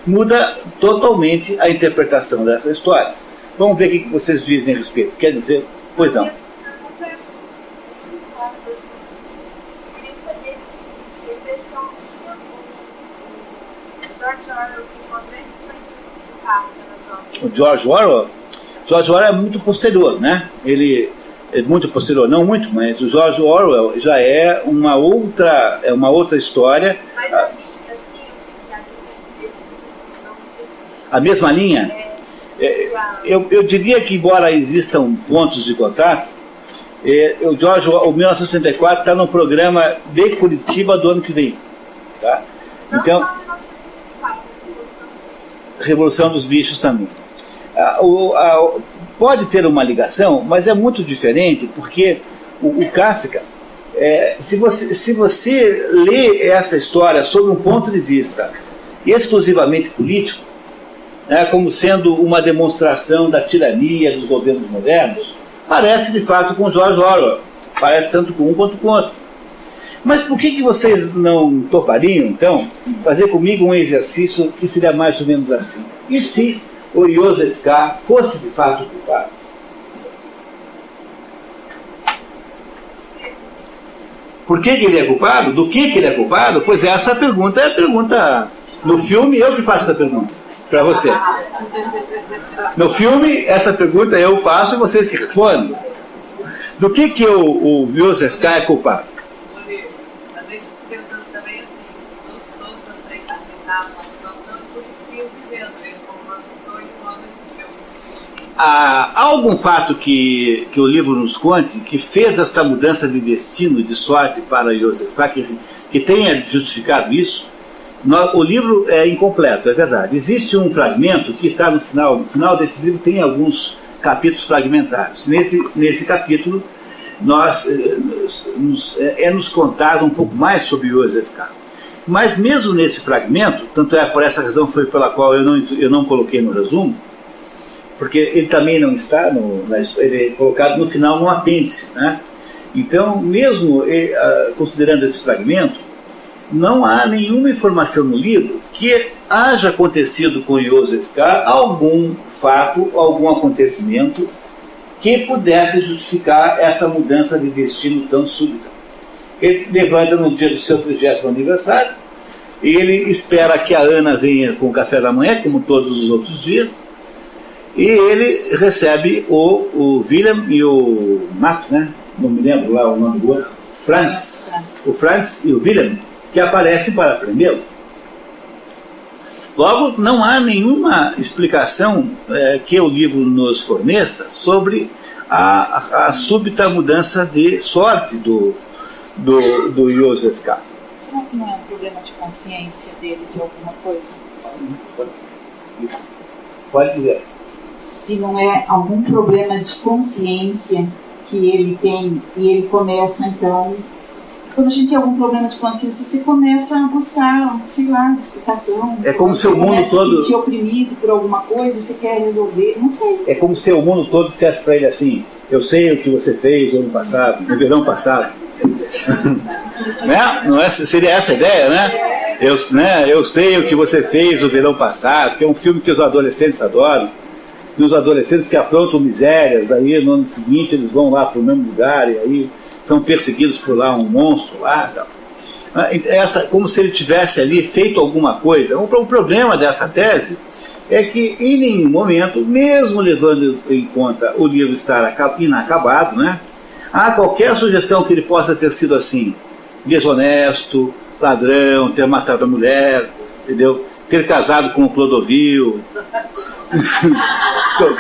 muda totalmente a interpretação dessa história. Vamos ver o que vocês dizem a respeito. Quer dizer, pois não. O George Orwell? George Orwell é muito posterior, né? Ele é muito posterior, não muito, mas o George Orwell já é uma outra história. Mas a linha, assim, a mesma linha? Eu diria que, embora existam pontos de contato, o George Orwell, o 1934, está no programa de Curitiba do ano que vem. Tá? Então, Revolução dos Bichos também. Pode ter uma ligação, mas é muito diferente, porque o Kafka, se você lê essa história sob um ponto de vista exclusivamente político, como sendo uma demonstração da tirania dos governos modernos, parece de fato com George Orwell, parece tanto com um quanto com o outro. Mas por que vocês não topariam, então, fazer comigo um exercício que seria mais ou menos assim? E se o Joseph K. fosse de fato culpado? Por que ele é culpado? Do que ele é culpado? Pois essa pergunta é a pergunta. No filme, eu que faço essa pergunta para você. No filme, essa pergunta eu faço e vocês que respondem. Do que o Joseph K. é culpado? A gente pensando também assim, os outros todos aceitavam a situação, por isso que eu vivendo, ele como não aceitou e quando ele viveu. Há algum fato que o livro nos conte que fez esta mudança de destino, de sorte para Joseph K., que tenha justificado isso? O livro é incompleto, é verdade. Existe um fragmento que está no final. No final desse livro tem alguns capítulos fragmentados. Nesse capítulo, nos contado um pouco mais sobre Joseph K. Mas mesmo nesse fragmento, tanto é por essa razão foi pela qual eu não coloquei no resumo, porque ele também não está, ele é colocado no final no apêndice, né? Então, mesmo considerando esse fragmento, não há nenhuma informação no livro que haja acontecido com Joseph K. algum fato, algum acontecimento que pudesse justificar essa mudança de destino tão súbita. Ele levanta no dia do seu 30º aniversário, ele espera que a Ana venha com o café da manhã, como todos os outros dias, e ele recebe o William e o Max, né? Não me lembro lá o nome do outro, Franz. O Franz e o William, que aparecem para prendê-lo. Logo, não há nenhuma explicação que o livro nos forneça sobre a súbita mudança de sorte do Joseph K. Será que não é um problema de consciência dele de alguma coisa? Pode dizer. Se não é algum problema de consciência que ele tem, e ele começa, então, quando a gente tem algum problema de consciência, você começa a buscar, sei lá, explicação. É como se o mundo todo... Você começa a se sentir oprimido por alguma coisa, você quer resolver, não sei. É como se o mundo todo dissesse para ele assim: eu sei o que você fez no ano passado, no verão passado. Né? Não é, seria essa a ideia, né? Eu sei o que você fez no verão passado, que é um filme que os adolescentes adoram. E os adolescentes que aprontam misérias, daí no ano seguinte eles vão lá para o mesmo lugar e aí são perseguidos por lá um monstro lá. Tal. Como se ele tivesse ali feito alguma coisa. O problema dessa tese é que em nenhum momento, mesmo levando em conta o livro estar inacabado, né, há qualquer sugestão que ele possa ter sido assim: desonesto, ladrão, ter matado a mulher, entendeu? Ter casado com o Clodovil,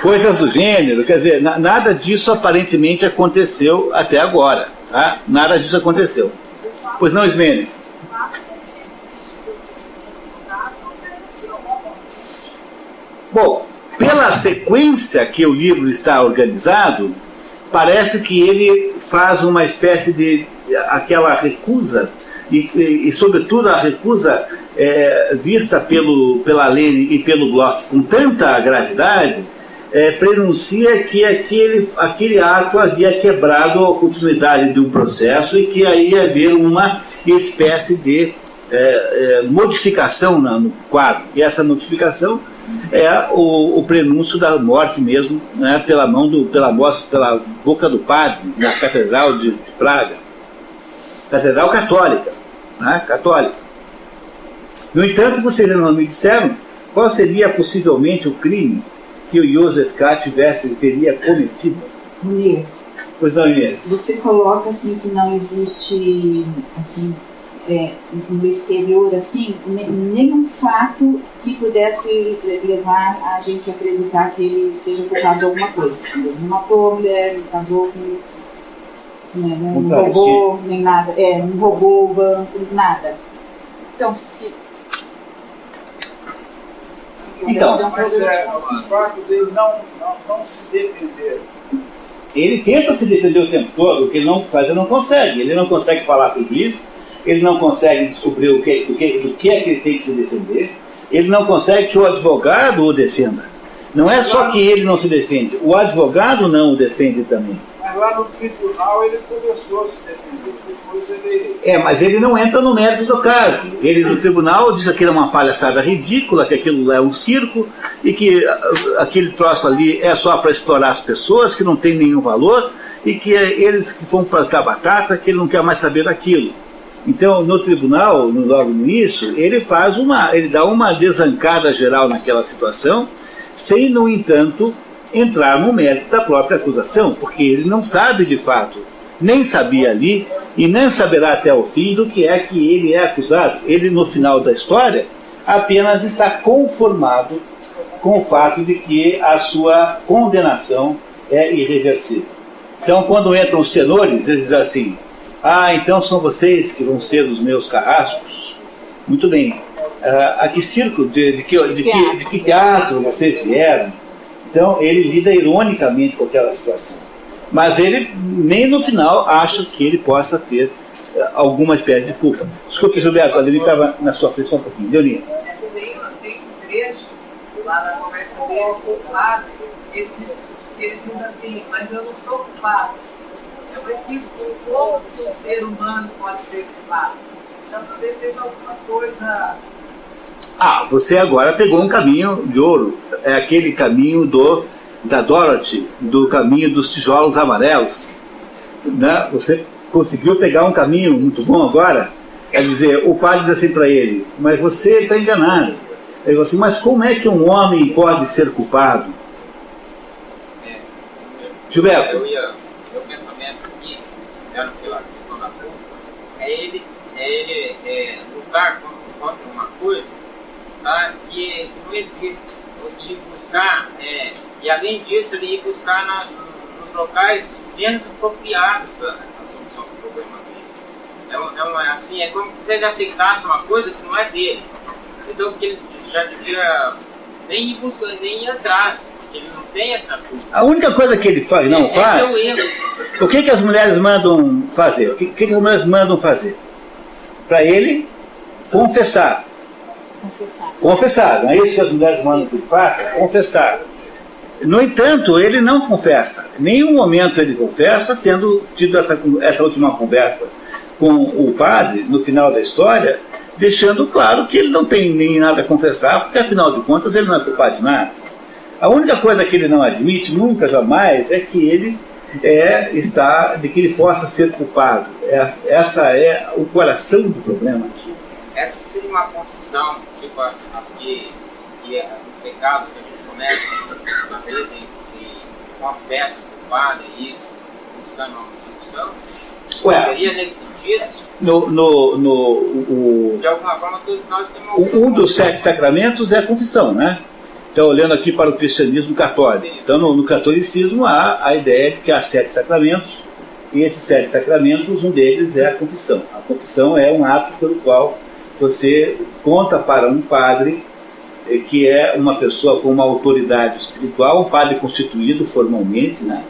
coisas do gênero. Quer dizer, nada disso aparentemente aconteceu até agora, tá? Nada disso aconteceu. Pois não, Ismênio? Bom, pela sequência que o livro está organizado, parece que ele faz uma espécie de aquela recusa, e sobretudo a recusa vista pela Lene e pelo Bloch com tanta gravidade, prenuncia que aquele ato havia quebrado a continuidade de um processo e que aí ia haver uma espécie de modificação no quadro. E essa modificação é o prenúncio da morte mesmo, né, pela boca do padre, na Catedral de Praga. Catedral católica, né, católica. No entanto, vocês não me disseram qual seria possivelmente o crime que o Joseph K. teria cometido. Inês, Pois não, Inês? você coloca assim que não existe assim, no exterior assim, nenhum fato que pudesse levar a gente a acreditar que ele seja culpado de alguma coisa. Assim, ele não matou a mulher, não casou com... não roubou, nem nada. Não roubou o banco, nada. Então, se... Então, Mas o fato dele não se defender. ele tenta se defender o tempo todo, o que ele não faz, ele não consegue. Ele não consegue falar para o juiz, ele não consegue descobrir do que é que ele tem que se defender, ele não consegue que o advogado o defenda. Não é só que ele não se defende, o advogado não o defende também. Mas lá no tribunal ele começou a se defender, depois ele... Mas ele não entra no mérito do caso. Ele no tribunal diz que aquilo é uma palhaçada ridícula, que aquilo é um circo e que aquele troço ali é só para explorar as pessoas, que não tem nenhum valor e que eles que vão plantar batata, que ele não quer mais saber daquilo. Então, no tribunal, logo no início, ele dá uma desancada geral naquela situação, sem, no entanto, entrar no mérito da própria acusação, porque ele não sabe de fato, nem sabia ali, e nem saberá até o fim do que é que ele é acusado. Ele, no final da história, apenas está conformado com o fato de que a sua condenação é irreversível. Então, quando entram os tenores, eles dizem assim: então são vocês que vão ser os meus carrascos? Muito bem. A que circo, de que teatro vocês vieram? Então ele lida ironicamente com aquela situação. Mas ele nem no final acha que ele possa ter alguma espécie de culpa. Desculpe, Gilberto, ele estava na sua frente só um pouquinho. Leonina. Tem um trecho lá na conversa dele com o padre, ele diz assim: mas eu não sou culpado. É um equívoco. Como que um ser humano pode ser culpado? Então talvez seja alguma coisa... Você agora pegou um caminho de ouro. É aquele caminho da Dorothy, do caminho dos tijolos amarelos. Né? Você conseguiu pegar um caminho muito bom agora. Quer dizer, o padre diz assim para ele: mas você está enganado. Ele falou assim: mas como é que um homem pode ser culpado? Gilberto. Meu pensamento aqui, pela questão da culpa, é ele lutar contra uma coisa, tá, que não existe. Ir buscar, e além disso, ele ir buscar nos locais menos apropriados a solução do problema dele. É como se ele aceitasse uma coisa que não é dele. Então, que ele já devia nem ir buscar, nem ir atrás. Ele não tem essa culpa. A única coisa que ele faz, não faz, é o erro. O que as mulheres mandam fazer? O que as mulheres mandam fazer? Para ele confessar. Confessar. Não é isso que as mulheres mandam que ele faça? Confessar. No entanto, ele não confessa. Em nenhum momento ele confessa, tendo tido essa última conversa com o padre, no final da história, deixando claro que ele não tem nem nada a confessar, porque afinal de contas ele não é culpado de nada. A única coisa que ele não admite, nunca, jamais, é que ele de que ele possa ser culpado. Essa é o coração do problema aqui. Essa seria uma confissão, tipo as que os pecados que a gente comete na vida e confessa para o padre isso, buscando uma solução. Seria nesse sentido? De alguma forma, todos nós temos um dos 7 sacramentos é a confissão, né? Então, olhando aqui para o cristianismo católico. Então, no catolicismo há a ideia de que há 7 sacramentos, e esses 7 sacramentos, um deles é a confissão. A confissão é um ato pelo qual você conta para um padre, que é uma pessoa com uma autoridade espiritual, um padre constituído formalmente, né?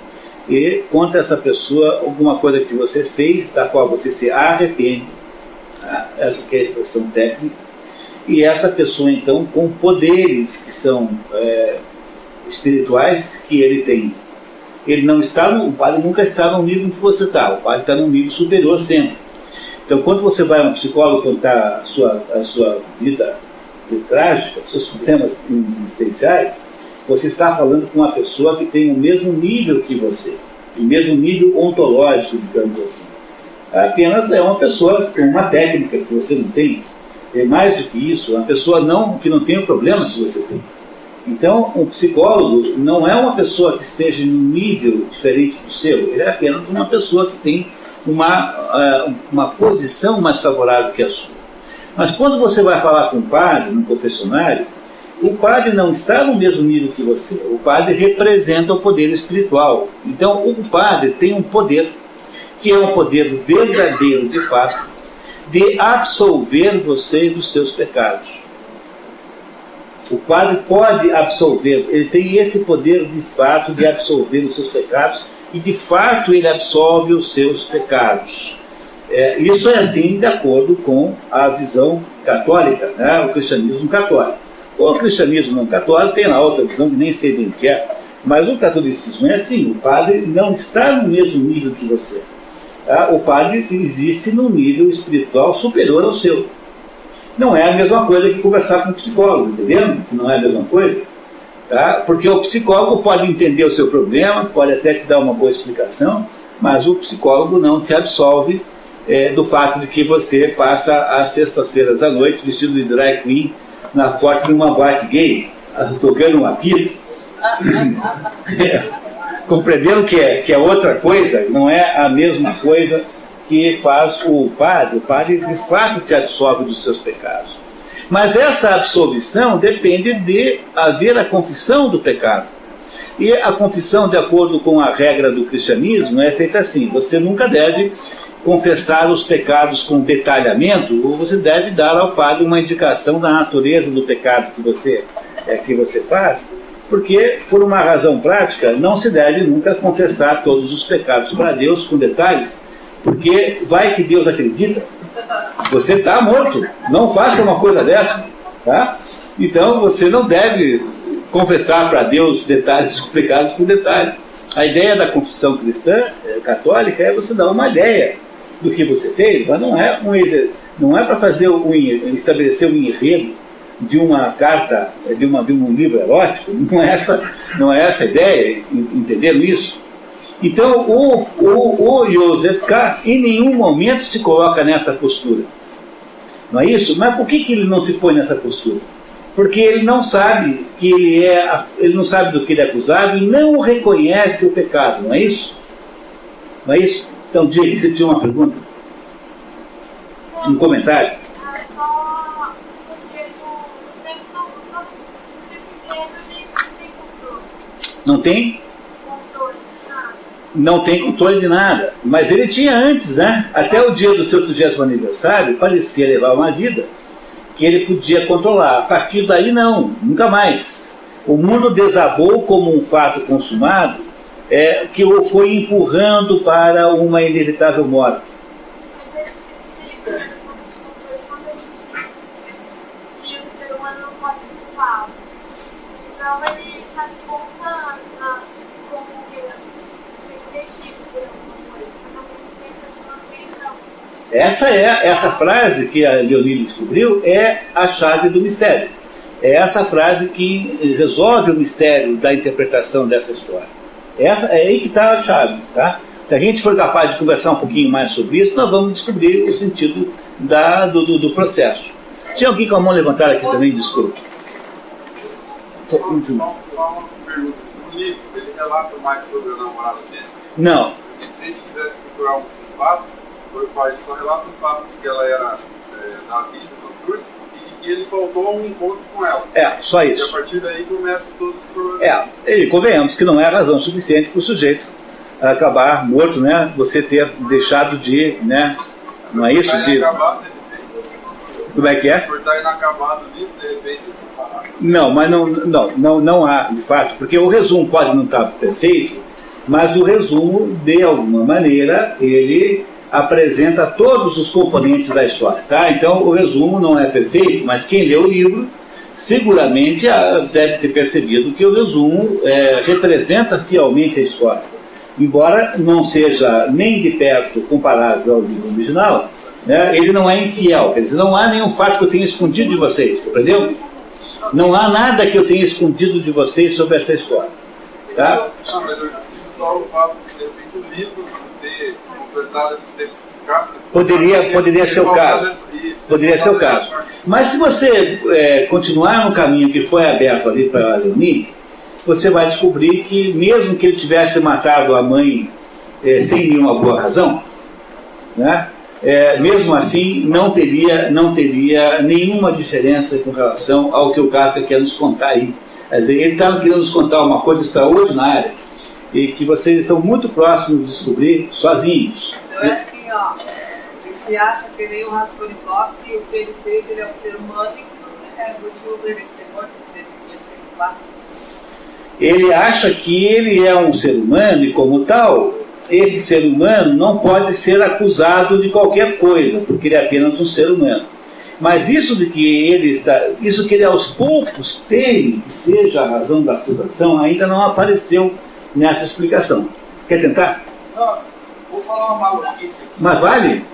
E conta a essa pessoa alguma coisa que você fez, da qual você se arrepende, tá? Essa que é a expressão técnica, e essa pessoa então com poderes que são espirituais que ele tem. O padre nunca está no nível que você está, o padre está num nível superior sempre. Então quando você vai a um psicólogo contar a sua vida trágica, os seus problemas existenciais, você está falando com uma pessoa que tem o mesmo nível que você, o mesmo nível ontológico, digamos assim. Apenas é uma pessoa com uma técnica que você não tem. É mais do que isso, uma pessoa que não tem o problema que você tem. Então, um psicólogo não é uma pessoa que esteja em um nível diferente do seu, ele é apenas uma pessoa que tem uma posição mais favorável que a sua. Mas quando você vai falar com um padre, num confessionário, o padre não está no mesmo nível que você. O padre representa o poder espiritual. Então, o padre tem um poder, que é um poder verdadeiro, de fato, de absolver você dos seus pecados. O padre pode absolver, ele tem esse poder, de fato, de absolver os seus pecados, e, de fato, ele absolve os seus pecados. Isso é assim de acordo com a visão católica, né? O cristianismo católico. O cristianismo não católico tem lá outra visão que nem sei bem o que é, mas o catolicismo é assim, o padre não está no mesmo nível que você. Tá? O padre existe num nível espiritual superior ao seu. Não é a mesma coisa que conversar com um psicólogo, entendendo? Não é a mesma coisa. Tá? Porque o psicólogo pode entender o seu problema, pode até te dar uma boa explicação, mas o psicólogo não te absolve do fato de que você passa as sextas-feiras à noite vestido de drag queen na porta de uma boate gay, tocando uma pira. Compreendendo que é outra coisa, não é a mesma coisa que faz o padre. O padre, de fato, te absolve dos seus pecados. Mas essa absolvição depende de haver a confissão do pecado. E a confissão, de acordo com a regra do cristianismo, é feita assim: você nunca deve confessar os pecados com detalhamento, ou você deve dar ao padre uma indicação da natureza do pecado que você faz, porque, por uma razão prática, não se deve nunca confessar todos os pecados para Deus com detalhes, porque vai que Deus acredita, você está morto, não faça uma coisa dessa, tá? Então você não deve confessar para Deus detalhes dos pecados com detalhes. A ideia da confissão cristã, católica, é você dar uma ideia do que você fez, mas não é para fazer estabelecer um enredo de uma carta, de um livro erótico. Não é essa a ideia, entenderam isso? Então o Joseph K. em nenhum momento se coloca nessa postura, não é isso? Mas por que ele não se põe nessa postura? Porque ele não sabe ele não sabe do que ele é acusado e não reconhece o pecado, não é isso? Não é isso? Então, Jake, você tinha uma pergunta? Um comentário? Não tem? Não tem controle de nada. Mas ele tinha antes, né? Até o dia do seu 30º aniversário, parecia levar uma vida que ele podia controlar. A partir daí, não, nunca mais. O mundo desabou como um fato consumado que o foi empurrando para uma inevitável morte. Mas ele se quando a gente diz que o ser humano não pode ser culpado. Então ele está se contando como que ser investido por alguma coisa. Então ele tenta não. Essa frase que a Leonine descobriu é a chave do mistério. É essa frase que resolve o mistério da interpretação dessa história. É aí que está a chave, tá? Se a gente for capaz de conversar um pouquinho mais sobre isso, nós vamos descobrir o sentido do processo. Tinha alguém com a mão levantada aqui também? Desculpa. Só uma pergunta. No livro, ele relata mais sobre a namorada dele? Não. Porque se a gente quisesse procurar um fato, ele só relata o fato de que ela era da vida, do turco, e de que ele faltou um encontro com ela. Só E isso. a partir daí começa todos os problemas. Convenhamos que não é razão suficiente para o sujeito acabar morto, né? Você ter deixado de, né? Não é isso? Como é que é? Por estar inacabado ali, de repente... Não, mas não há, de fato, porque o resumo pode não estar perfeito, mas o resumo, de alguma maneira, ele apresenta todos os componentes da história, tá? Então, o resumo não é perfeito, mas quem lê o livro seguramente deve ter percebido que o resumo representa fielmente a história. Embora não seja nem de perto comparável ao livro original, né, ele não é infiel, quer dizer, não há nenhum fato que eu tenha escondido de vocês, compreendeu? Não há nada que eu tenha escondido de vocês sobre essa história. Tá? Mas eu digo só o fato de ter feito o livro, ter completado esse tempo de capa. Poderia ser o caso. Poderia ser o caso. Mas se você continuar no caminho que foi aberto ali para a Leonine, você vai descobrir que mesmo que ele tivesse matado a mãe sem nenhuma boa razão, né, mesmo assim não teria nenhuma diferença com relação ao que o Kafka quer nos contar aí. Quer dizer, ele está querendo nos contar uma coisa extraordinária e que vocês estão muito próximos de descobrir sozinhos. Então é assim, ó, você acha que nem o Raskolnikov, que o que ele fez, ele é um ser humano e que não é motivo para ele ser morto, ele devia ser culpado. Ele acha que ele é um ser humano e, como tal, esse ser humano não pode ser acusado de qualquer coisa, porque ele é apenas um ser humano. Mas isso que ele aos poucos teme que seja a razão da acusação ainda não apareceu nessa explicação. Quer tentar? Não, vou falar uma maluquice aqui. Mas vale?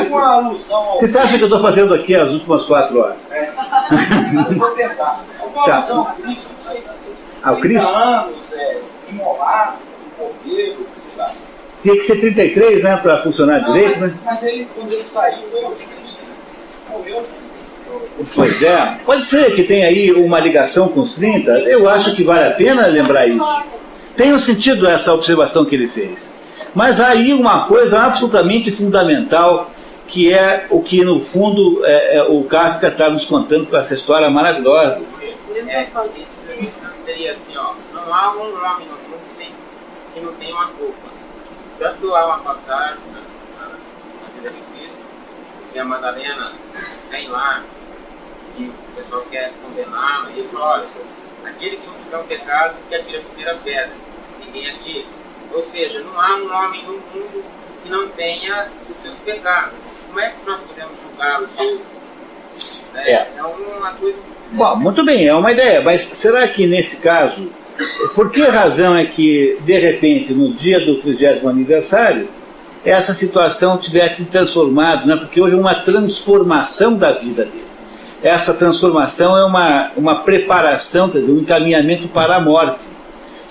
Uma alusão ao... O que você acha que eu estou fazendo aqui as últimas 4 horas? Eu vou tentar. Uma alusão ao Cristo, não sei. Ao Cristo? 30 anos, imolado, fogueiro, sei lá. Tinha que ser 33, né, para funcionar direito, né? Mas ele, quando ele saiu, foi aos 30. Morreu. Pois é. Pode ser que tenha aí uma ligação com os 30. Eu acho que vale a pena lembrar isso. Tem um sentido essa observação que ele fez. Mas há aí uma coisa absolutamente fundamental, que é o que, no fundo, o Kafka está nos contando com essa história maravilhosa. Isso seria assim, ó, não há um homem no mundo que não tem uma culpa. Tanto há uma passagem na vida de Cristo, que a Madalena vem lá, e o pessoal quer condená-la, e ele fala, olha, aquele que não tiver um pecado, que atira a primeira pedra, ninguém atira. Ou seja, não há um homem no mundo que não tenha os seus pecados. Como é que nós podemos julgar os outros? É uma coisa... Bom, muito bem, é uma ideia, mas será que nesse caso, por que razão é que, de repente, no dia do 30º aniversário, essa situação tivesse se transformado, né? Porque houve uma transformação da vida dele. Essa transformação é uma preparação, quer dizer, um encaminhamento para a morte.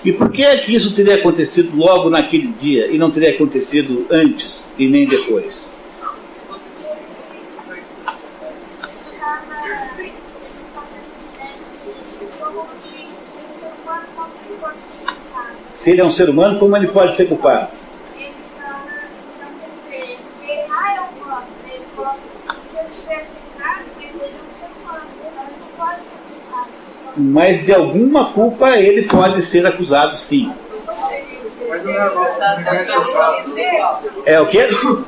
E por que é que isso teria acontecido logo naquele dia e não teria acontecido antes e nem depois? Se ele é um ser humano, como ele pode ser culpado? Mas de alguma culpa ele pode ser acusado, sim. É o quê? Esse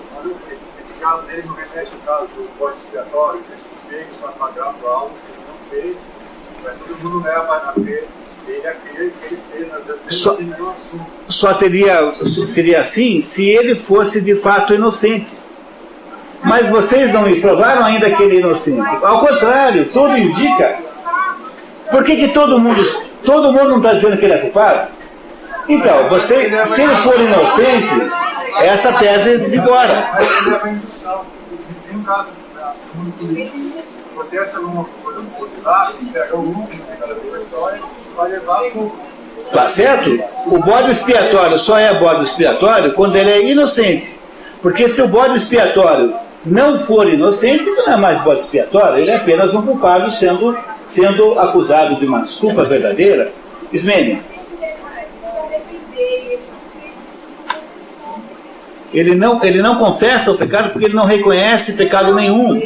caso dele não remete ao caso do bode expiatório, que ele fez para pagar por algo que ele não fez, mas todo mundo leva a ver Ele fez, mas ele entendeu o assunto. Só seria assim se ele fosse de fato inocente. Mas vocês não me provaram ainda que ele é inocente. Ao contrário, tudo indica. Por que todo mundo não está dizendo que ele é culpado? Então, se ele for inocente, essa tese vigora. Tem um caso, acontece alguma coisa no outro lado, pega o Lucas, pega a história, vai levar pro... Tá certo? O bode expiatório só é bode expiatório quando ele é inocente. Porque se o bode expiatório não for inocente, não é mais bode expiatório, ele é apenas um culpado sendo acusado de uma desculpa verdadeira. Ismênia. Ele não confessa o pecado porque ele não reconhece pecado nenhum.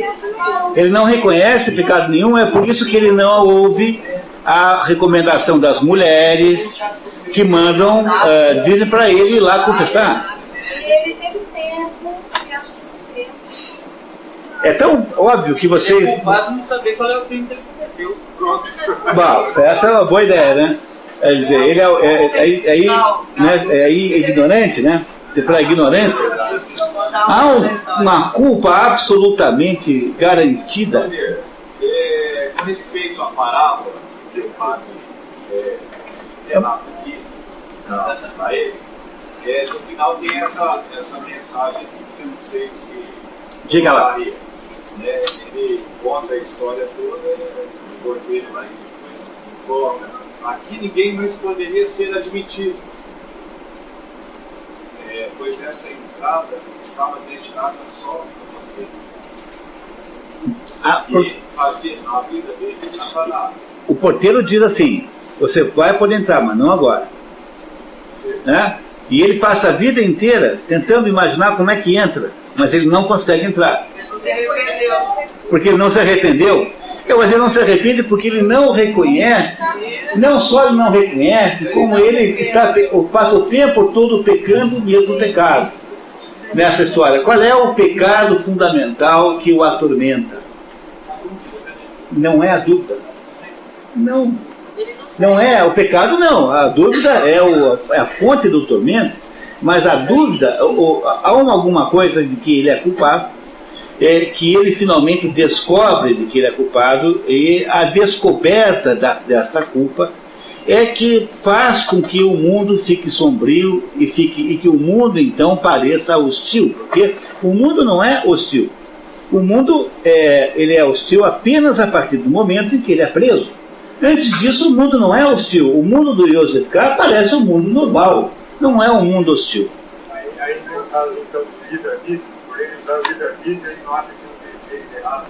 Ele não reconhece pecado nenhum, é por isso que ele não ouve a recomendação das mulheres que mandam, dizem para ele ir lá confessar. Ele teve tempo, e acho que esse tempo... É tão óbvio que vocês... É culpado não saber qual é o crime que ele cometeu. Pronto. Bom, essa é uma boa ideia, né? Quer dizer, ele é ignorante, né? Pela ignorância. Há uma culpa absolutamente garantida. Com respeito à parábola que o padre relata aqui para ele, no final tem essa mensagem que eu não sei se... Diga lá. Ele conta a história toda, o cordeiro lá e depois coloca. Aqui ninguém mais poderia ser admitido, pois essa entrada estava destinada só a você. E fazia a vida dele estava lá. O porteiro diz assim: você vai poder entrar, mas não agora. Né? E ele passa a vida inteira tentando imaginar como é que entra, mas ele não consegue entrar. Porque ele não se arrependeu. Mas ele não se arrepende porque ele não reconhece. Não só ele não reconhece, como ele passa o tempo todo pecando o mesmo pecado. Nessa história, qual é o pecado fundamental que o atormenta? Não é a dúvida. Não é o pecado, não. A dúvida é a fonte do tormento, mas a dúvida, há alguma coisa de que ele é culpado, que ele finalmente descobre de que ele é culpado, e a descoberta desta culpa é que faz com que o mundo fique sombrio e que o mundo então pareça hostil, porque o mundo não é hostil. O mundo ele é hostil apenas a partir do momento em que ele é preso. Antes disso, o mundo não é hostil. O mundo do Yosef K parece um mundo normal, não é um mundo hostil. Aí no caso então, do livre-arbítrio, por ele dar o livre-arbítrio, ele não acha que ele fez errado.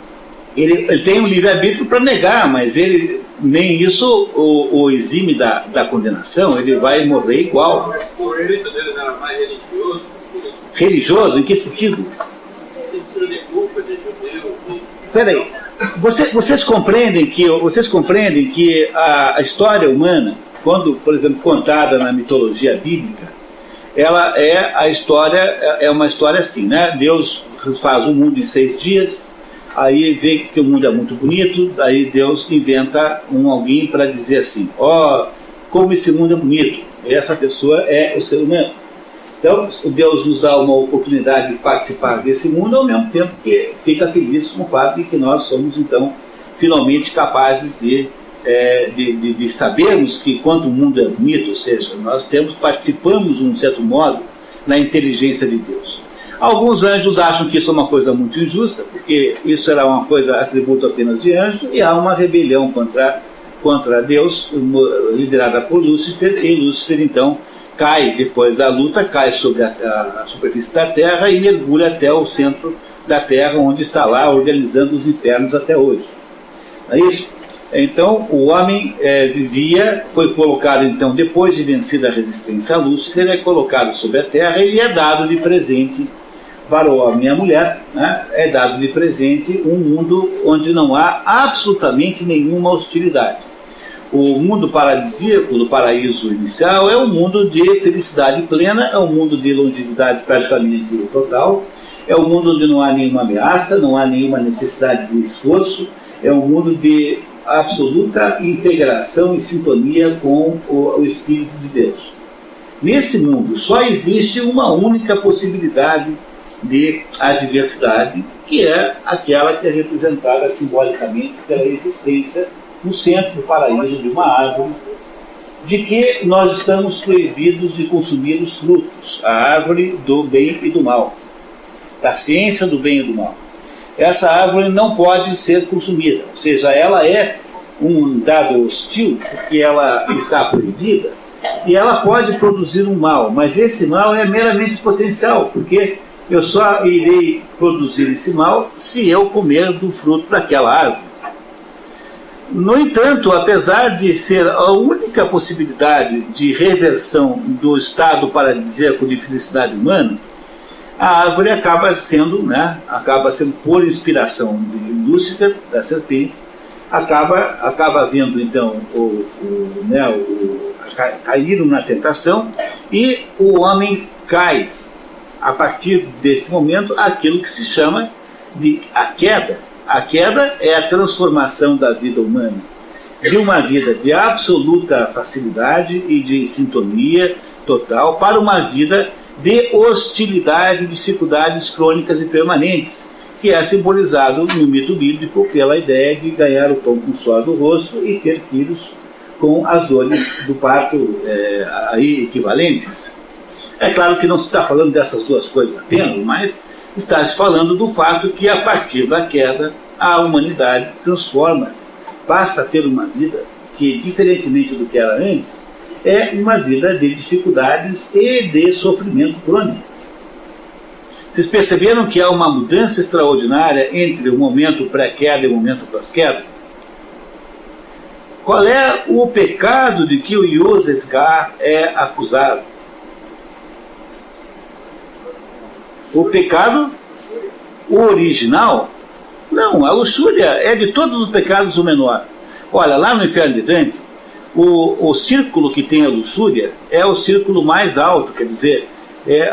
Ele tem um livre-arbítrio para negar, mas nem isso o exime da condenação. Ele vai morrer igual. Mas por ele dele era mais religioso. Religioso? Em que sentido? Sentido de culpa de judeu. Peraí, vocês compreendem que a história humana, quando, por exemplo, contada na mitologia bíblica, ela é uma história assim, né? Deus faz o mundo em 6 dias, aí vê que o mundo é muito bonito, aí Deus inventa alguém para dizer assim: como esse mundo é bonito. E essa pessoa é o ser humano. Então, Deus nos dá uma oportunidade de participar desse mundo, ao mesmo tempo que fica feliz com o fato de que nós somos, então, finalmente capazes de sabermos que quanto o mundo é bonito, ou seja, nós participamos, de um certo modo, na inteligência de Deus. Alguns anjos acham que isso é uma coisa muito injusta, porque isso era uma coisa atributo apenas de anjo, e há uma rebelião contra Deus, liderada por Lúcifer, e Lúcifer, então, cai depois da luta, cai sobre a superfície da Terra e mergulha até o centro da Terra, onde está lá organizando os infernos até hoje. Não é isso? Então, o homem foi colocado, então, depois de vencida a resistência a Lúcifer, é colocado sobre a Terra e é dado de presente para o homem e a mulher, né? É dado de presente um mundo onde não há absolutamente nenhuma hostilidade. O mundo paradisíaco do paraíso inicial é um mundo de felicidade plena, é um mundo de longevidade praticamente total, é um mundo onde não há nenhuma ameaça, não há nenhuma necessidade de esforço, é um mundo de absoluta integração e sintonia com o Espírito de Deus. Nesse mundo só existe uma única possibilidade de adversidade, que é aquela que é representada simbolicamente pela existência no centro do paraíso de uma árvore, de que nós estamos proibidos de consumir os frutos, a árvore do bem e do mal, da ciência do bem e do mal. Essa árvore não pode ser consumida, ou seja, ela é um dado hostil, porque ela está proibida, e ela pode produzir um mal, mas esse mal é meramente potencial, porque eu só irei produzir esse mal se eu comer do fruto daquela árvore. No entanto, apesar de ser a única possibilidade de reversão do estado paradisíaco de felicidade humana, a árvore acaba sendo por inspiração de Lúcifer, da serpente, acaba vendo então caíram na tentação, e o homem cai a partir desse momento aquilo que se chama de a queda. A queda é a transformação da vida humana de uma vida de absoluta facilidade e de sintonia total para uma vida de hostilidade e dificuldades crônicas e permanentes, que é simbolizado no mito bíblico pela ideia de ganhar o pão com o suor do rosto e ter filhos com as dores do parto aí equivalentes. É claro que não se está falando dessas duas coisas apenas, mas está se falando do fato que a partir da queda a humanidade passa a ter uma vida que, diferentemente do que era antes, é uma vida de dificuldades e de sofrimento crônico. Vocês perceberam que há uma mudança extraordinária entre o momento pré-queda e o momento pós-queda? Qual é o pecado de que o Yosef Kar é acusado? O pecado original? Não, a luxúria é de todos os pecados o menor. Olha, lá no inferno de Dante, o círculo que tem a luxúria é o círculo mais alto, quer dizer,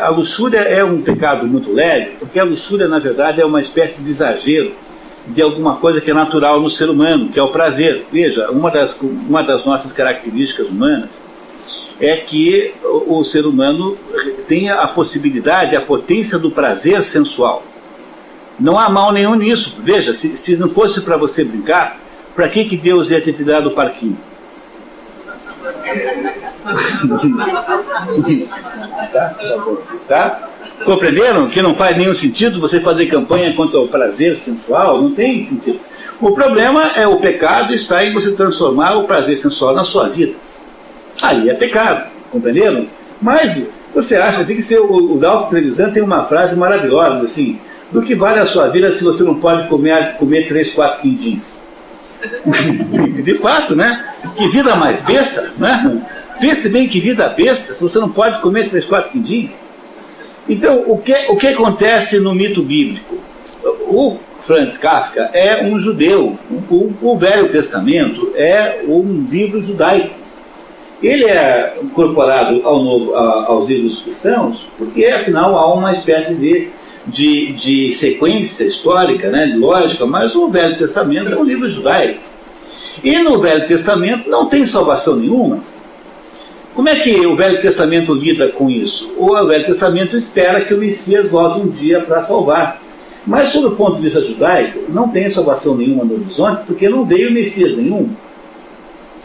a luxúria é um pecado muito leve, porque a luxúria, na verdade, é uma espécie de exagero de alguma coisa que é natural no ser humano, que é o prazer. Veja, uma das nossas características humanas é que o ser humano tenha a possibilidade, a potência do prazer sensual. Não há mal nenhum nisso. Veja, se não fosse para você brincar, para que Deus ia ter te dado o parquinho? Tá? Compreenderam que não faz nenhum sentido você fazer campanha contra o prazer sensual? Não tem sentido. O problema é o pecado está em você transformar o prazer sensual na sua vida. Aí é pecado, compreenderam? Mas você acha, tem que ser, o Dalton Trevisan tem uma frase maravilhosa, assim, do que vale a sua vida se você não pode comer 3, 4 quindins? De fato, né? Que vida mais besta, né? Pense bem que vida besta se você não pode comer 3, 4 quindins. Então, o que acontece no mito bíblico? O Franz Kafka é um judeu. O Velho Testamento é um livro judaico. Ele é incorporado aos livros cristãos porque, afinal, há uma espécie de sequência histórica, né, lógica, mas o Velho Testamento é um livro judaico. E no Velho Testamento não tem salvação nenhuma. Como é que o Velho Testamento lida com isso? O Velho Testamento espera que o Messias volte um dia para salvar. Mas, sob o ponto de vista judaico, não tem salvação nenhuma no horizonte, porque não veio Messias nenhum.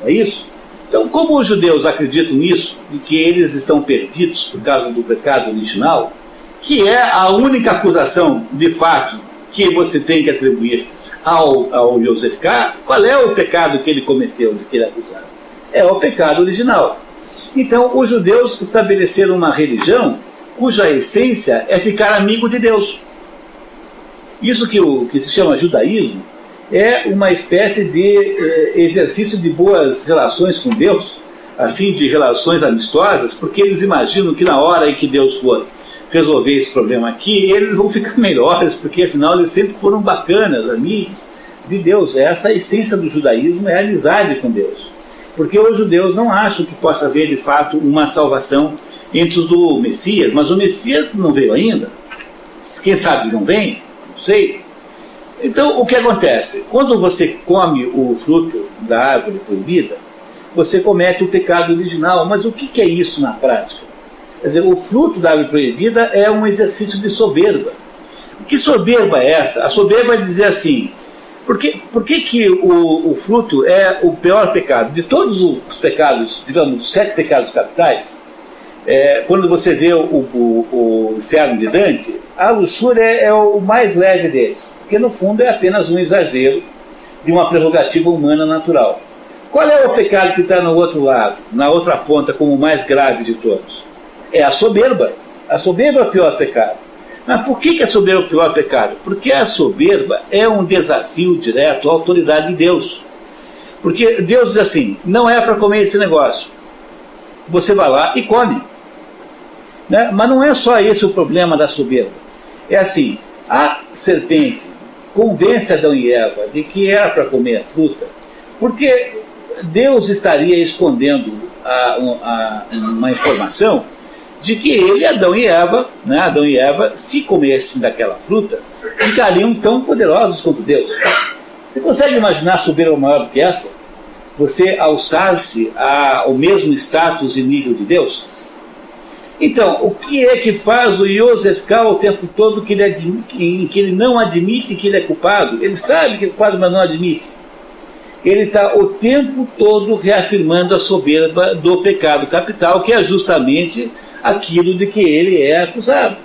É isso? Então, como os judeus acreditam nisso, e que eles estão perdidos por causa do pecado original, que é a única acusação, de fato, que você tem que atribuir ao Yosef Kar, qual é o pecado que ele cometeu, de que ele é acusado? É o pecado original. Então, os judeus estabeleceram uma religião cuja essência é ficar amigo de Deus. Isso que se chama judaísmo é uma espécie de exercício de boas relações com Deus, assim, de relações amistosas, porque eles imaginam que na hora em que Deus for resolver esse problema aqui, eles vão ficar melhores, porque afinal eles sempre foram bacanas, amigos de Deus. Essa a essência do judaísmo, é a amizade com Deus. Porque os judeus não acham que possa haver de fato uma salvação entre os do Messias, mas o Messias não veio ainda. Quem sabe não vem? Não sei. Então, o que acontece? Quando você come o fruto da árvore proibida, você comete o pecado original. Mas o que é isso na prática? Quer dizer, o fruto da árvore proibida é um exercício de soberba. Que soberba é essa? A soberba é dizer assim, por que o fruto é o pior pecado? De todos os pecados, digamos, os 7 pecados capitais, quando você vê o inferno de Dante, a luxúria é o mais leve deles, porque no fundo é apenas um exagero de uma prerrogativa humana natural. Qual é o pecado que está no outro lado, na outra ponta, como o mais grave de todos? É a soberba. A soberba é o pior pecado. Mas por que a soberba é o pior pecado? Porque a soberba é um desafio direto à autoridade de Deus. Porque Deus diz assim, não é para comer esse negócio. Você vai lá e come. Né? Mas não é só esse o problema da soberba. É assim, a serpente convence Adão e Eva de que era para comer a fruta, porque Deus estaria escondendo uma informação de que ele, Adão e Eva, se comessem daquela fruta, ficariam tão poderosos quanto Deus. Você consegue imaginar soberba maior do que essa? Você alçar-se ao mesmo status e nível de Deus? Então, o que é que faz o Yosef ficar o tempo todo que ele não admite que ele é culpado? Ele sabe que é culpado, mas não admite. Ele está o tempo todo reafirmando a soberba do pecado capital, que é justamente aquilo de que ele é acusado.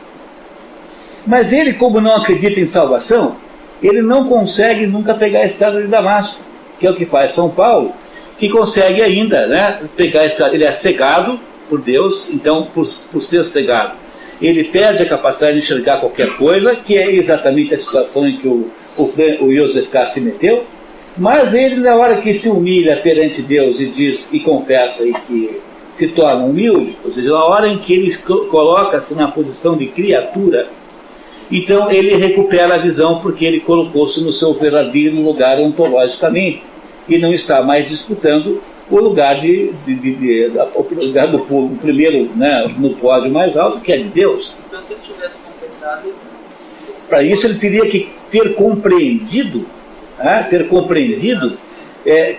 Mas ele, como não acredita em salvação, ele não consegue nunca pegar a estrada de Damasco, que é o que faz São Paulo, que consegue ainda, né, pegar a estrada. Ele é cegado por Deus, então, por ser cegado, ele perde a capacidade de enxergar qualquer coisa, que é exatamente a situação em que o Yosef K. se meteu. Mas ele, na hora que se humilha perante Deus e diz e confessa e que se torna humilde, ou seja, na hora em que ele coloca-se na posição de criatura, então ele recupera a visão, porque ele colocou-se no seu verdadeiro lugar ontologicamente e não está mais disputando o lugar do primeiro, né, no pódio mais alto, que é de Deus. Então, se ele tivesse confessado, para isso ele teria que ter compreendido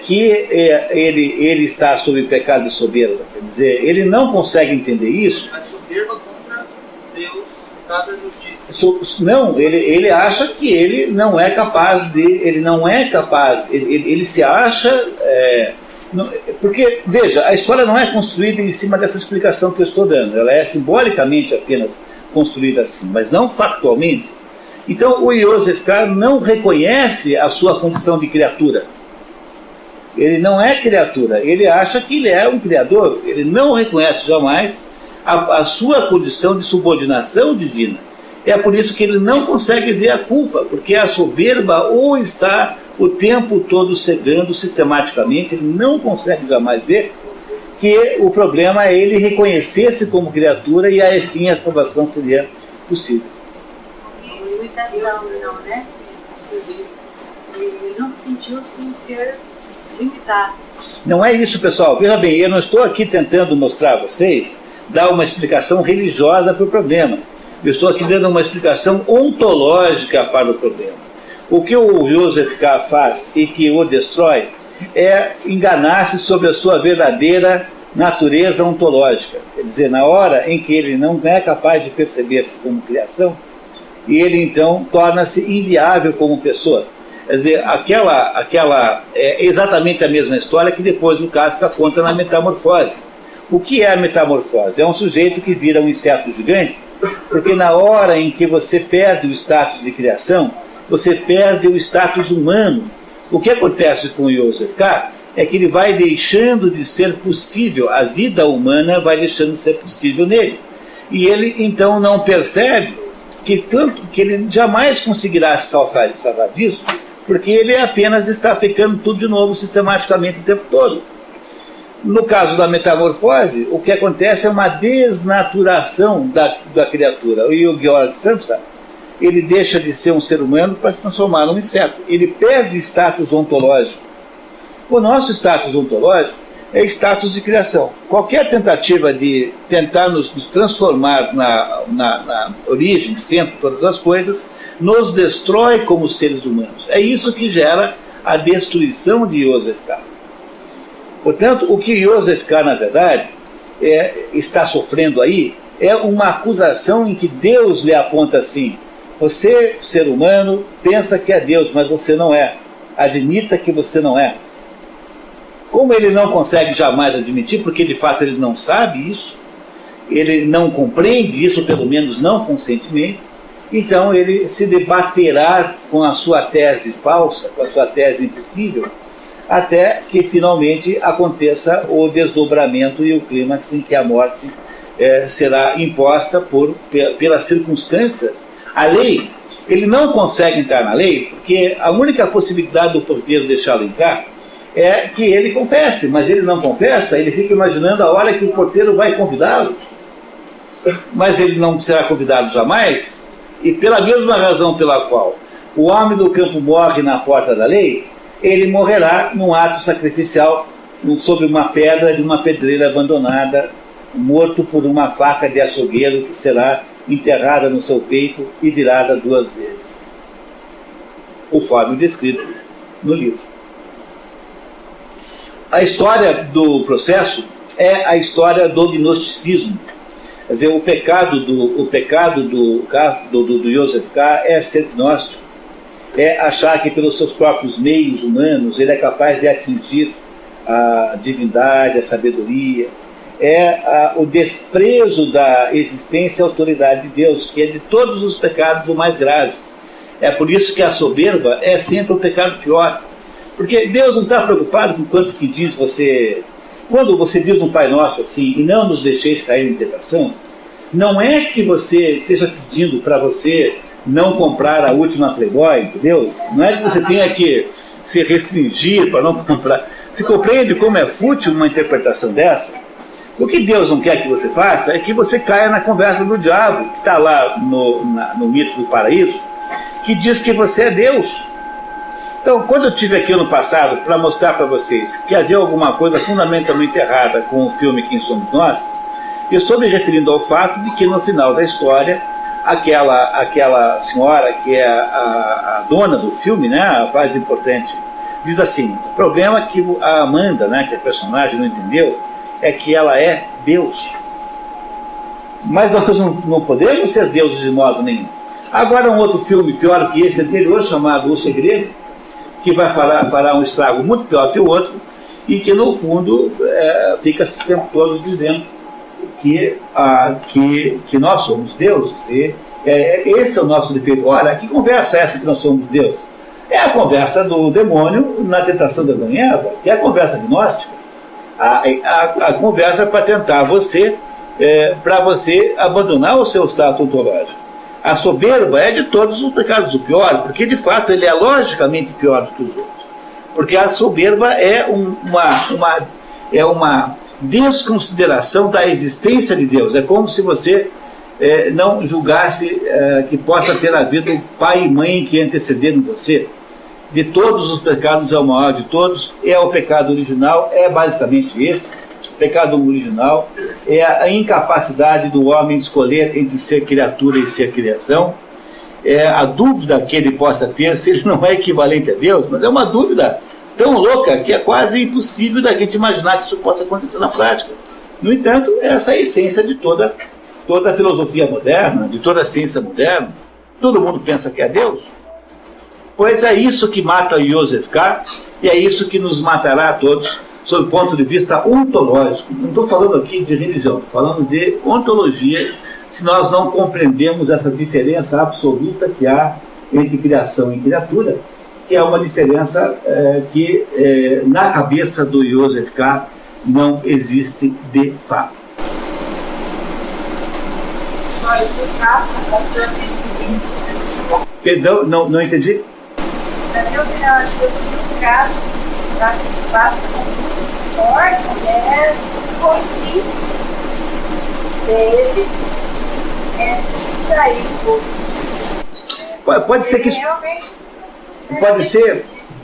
que ele está sob pecado de soberba. Quer dizer, ele não consegue entender isso. A soberba contra Deus, no caso da justiça. Não, ele acha que ele não é capaz ele se acha... porque, veja, a história não é construída em cima dessa explicação que eu estou dando. Ela é simbolicamente apenas construída assim, mas não factualmente. Então o Yosef K. não reconhece a sua condição de criatura. Ele não é criatura, ele acha que ele é um criador. Ele não reconhece jamais a sua condição de subordinação divina. É por isso que ele não consegue ver a culpa, porque a soberba ou está o tempo todo cegando sistematicamente, ele não consegue jamais ver que o problema é ele reconhecer-se como criatura, e aí sim a salvação seria possível. Limitação, não, né? Ele não sentiu-se um ser limitado. Não é isso, pessoal. Veja bem, eu não estou aqui tentando mostrar a vocês, dar uma explicação religiosa para o problema. Eu estou aqui dando uma explicação ontológica para o problema. O que o Yosef K. faz e que o destrói é enganar-se sobre a sua verdadeira natureza ontológica. Quer dizer, na hora em que ele não é capaz de perceber-se como criação, e ele então torna-se inviável como pessoa. Quer dizer, aquela é exatamente a mesma história que depois o Kafka conta na Metamorfose. O que é a metamorfose? É um sujeito que vira um inseto gigante, porque na hora em que você perde o status de criação, você perde o status humano. O que acontece com o Yosef K. é que ele vai deixando de ser possível, a vida humana vai deixando de ser possível nele. E ele então não percebe que ele jamais conseguirá se salvar disso, porque ele apenas está pecando tudo de novo sistematicamente o tempo todo. No caso da metamorfose, o que acontece é uma desnaturação da criatura. E o Georg Samsa, ele deixa de ser um ser humano para se transformar num inseto. Ele perde status ontológico. O nosso status ontológico é status de criação. Qualquer tentativa de tentar nos transformar na origem, centro de todas as coisas, nos destrói como seres humanos. É isso que gera a destruição de Yosef K. Portanto, o que Yosef K, na verdade, está sofrendo aí é uma acusação em que Deus lhe aponta assim: você, ser humano, pensa que é Deus, mas você não é. Admita que você não é. Como ele não consegue jamais admitir, porque de fato ele não sabe isso, ele não compreende isso, pelo menos não conscientemente, então ele se debaterá com a sua tese falsa, com a sua tese impossível, até que finalmente aconteça o desdobramento e o clímax em que a morte será imposta pelas circunstâncias. A lei, ele não consegue entrar na lei, porque a única possibilidade do porteiro deixá-lo entrar é que ele confesse, mas ele não confessa, ele fica imaginando a hora que o porteiro vai convidá-lo, mas ele não será convidado jamais, e pela mesma razão pela qual o homem do campo morre na porta da lei, ele morrerá num ato sacrificial sobre uma pedra de uma pedreira abandonada, morto por uma faca de açougueiro que será enterrada no seu peito e virada 2 vezes, conforme descrito no livro. A história do processo é a história do gnosticismo. Quer dizer, o pecado do Yosef K é ser gnóstico, é achar que pelos seus próprios meios humanos ele é capaz de atingir a divindade, a sabedoria, o desprezo da existência e autoridade de Deus, que é de todos os pecados o mais grave. É por isso que a soberba é sempre o pecado pior, porque Deus não está preocupado com quantos quindins você... Quando você diz no Pai Nosso assim, e não nos deixeis cair em tentação, não é que você esteja pedindo para você não comprar a última Playboy, entendeu? Não é que você tenha que se restringir para não comprar. Você compreende como é fútil uma interpretação dessa? O que Deus não quer que você faça é que você caia na conversa do diabo, que está lá no mito do paraíso, que diz que você é Deus. Então, quando eu estive aqui no passado para mostrar para vocês que havia alguma coisa fundamentalmente errada com o filme Quem Somos Nós, eu estou me referindo ao fato de que no final da história, aquela senhora que é a dona do filme, né, a mais importante, diz assim: o problema que a Amanda, né, que a personagem, não entendeu é que ela é Deus. Mas nós não podemos ser deuses de modo nenhum. Agora um outro filme pior que esse anterior, chamado O Segredo, que vai fará um estrago muito pior que o outro, e que no fundo fica o tempo todo dizendo que nós somos deuses, e esse é o nosso defeito. Olha, que conversa é essa que nós somos deuses? É a conversa do demônio na tentação de Adão e Eva, que é a conversa gnóstica, a conversa para tentar para você abandonar o seu status ontológico. A soberba é de todos os pecados o pior, porque de fato ele é logicamente pior do que os outros. Porque a soberba é uma desconsideração da existência de Deus. É como se você não julgasse que possa ter havido pai e mãe que antecederam você. De todos os pecados é o maior de todos, é o pecado original, é basicamente esse. O pecado original é a incapacidade do homem escolher entre ser criatura e ser criação. É a dúvida que ele possa ter se ele não é equivalente a Deus, mas é uma dúvida tão louca que é quase impossível da gente imaginar que isso possa acontecer na prática. No entanto, essa é a essência de toda a filosofia moderna, de toda a ciência moderna. Todo mundo pensa que é Deus. Pois é isso que mata o Yosef K, e é isso que nos matará a todos, sob o ponto de vista ontológico. Não estou falando aqui de religião, estou falando de ontologia, se nós não compreendemos essa diferença absoluta que há entre criação e criatura, que é uma diferença que na cabeça do Yosef K não existe de fato. Perdão, não entendi? Na minha opinião, acho que o caso da que passa muito forte é o conflito dele judaísmo. Pode ser que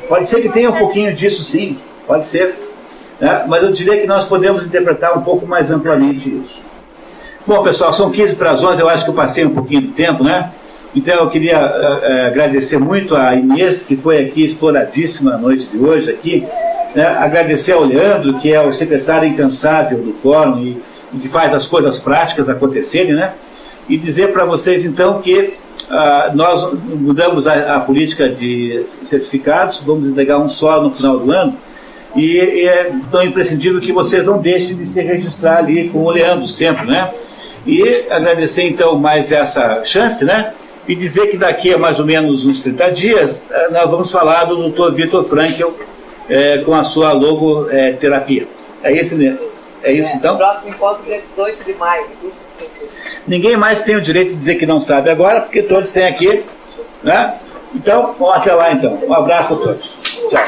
pode ser que tenha um pouquinho disso, sim, pode ser, né? Mas eu diria que nós podemos interpretar um pouco mais amplamente isso. Bom, pessoal, são 15 para as 11, eu acho que eu passei um pouquinho do tempo, né? Então eu queria agradecer muito a Inês, que foi aqui exploradíssima na noite de hoje aqui, né? Agradecer ao Leandro, que é o secretário incansável do fórum e que faz as coisas práticas acontecerem, né? E dizer para vocês então que nós mudamos a política de certificados, vamos entregar um só no final do ano, e é tão imprescindível que vocês não deixem de se registrar ali com o Leandro sempre, né? E agradecer então mais essa chance, né? E dizer que daqui a mais ou menos uns 30 dias nós vamos falar do Dr. Viktor Frankl com a sua logoterapia. É isso então? O próximo encontro é 18 de maio. Ninguém mais tem o direito de dizer que não sabe agora, porque todos têm aqui, né? Então, até lá então. Um abraço a todos. Tchau.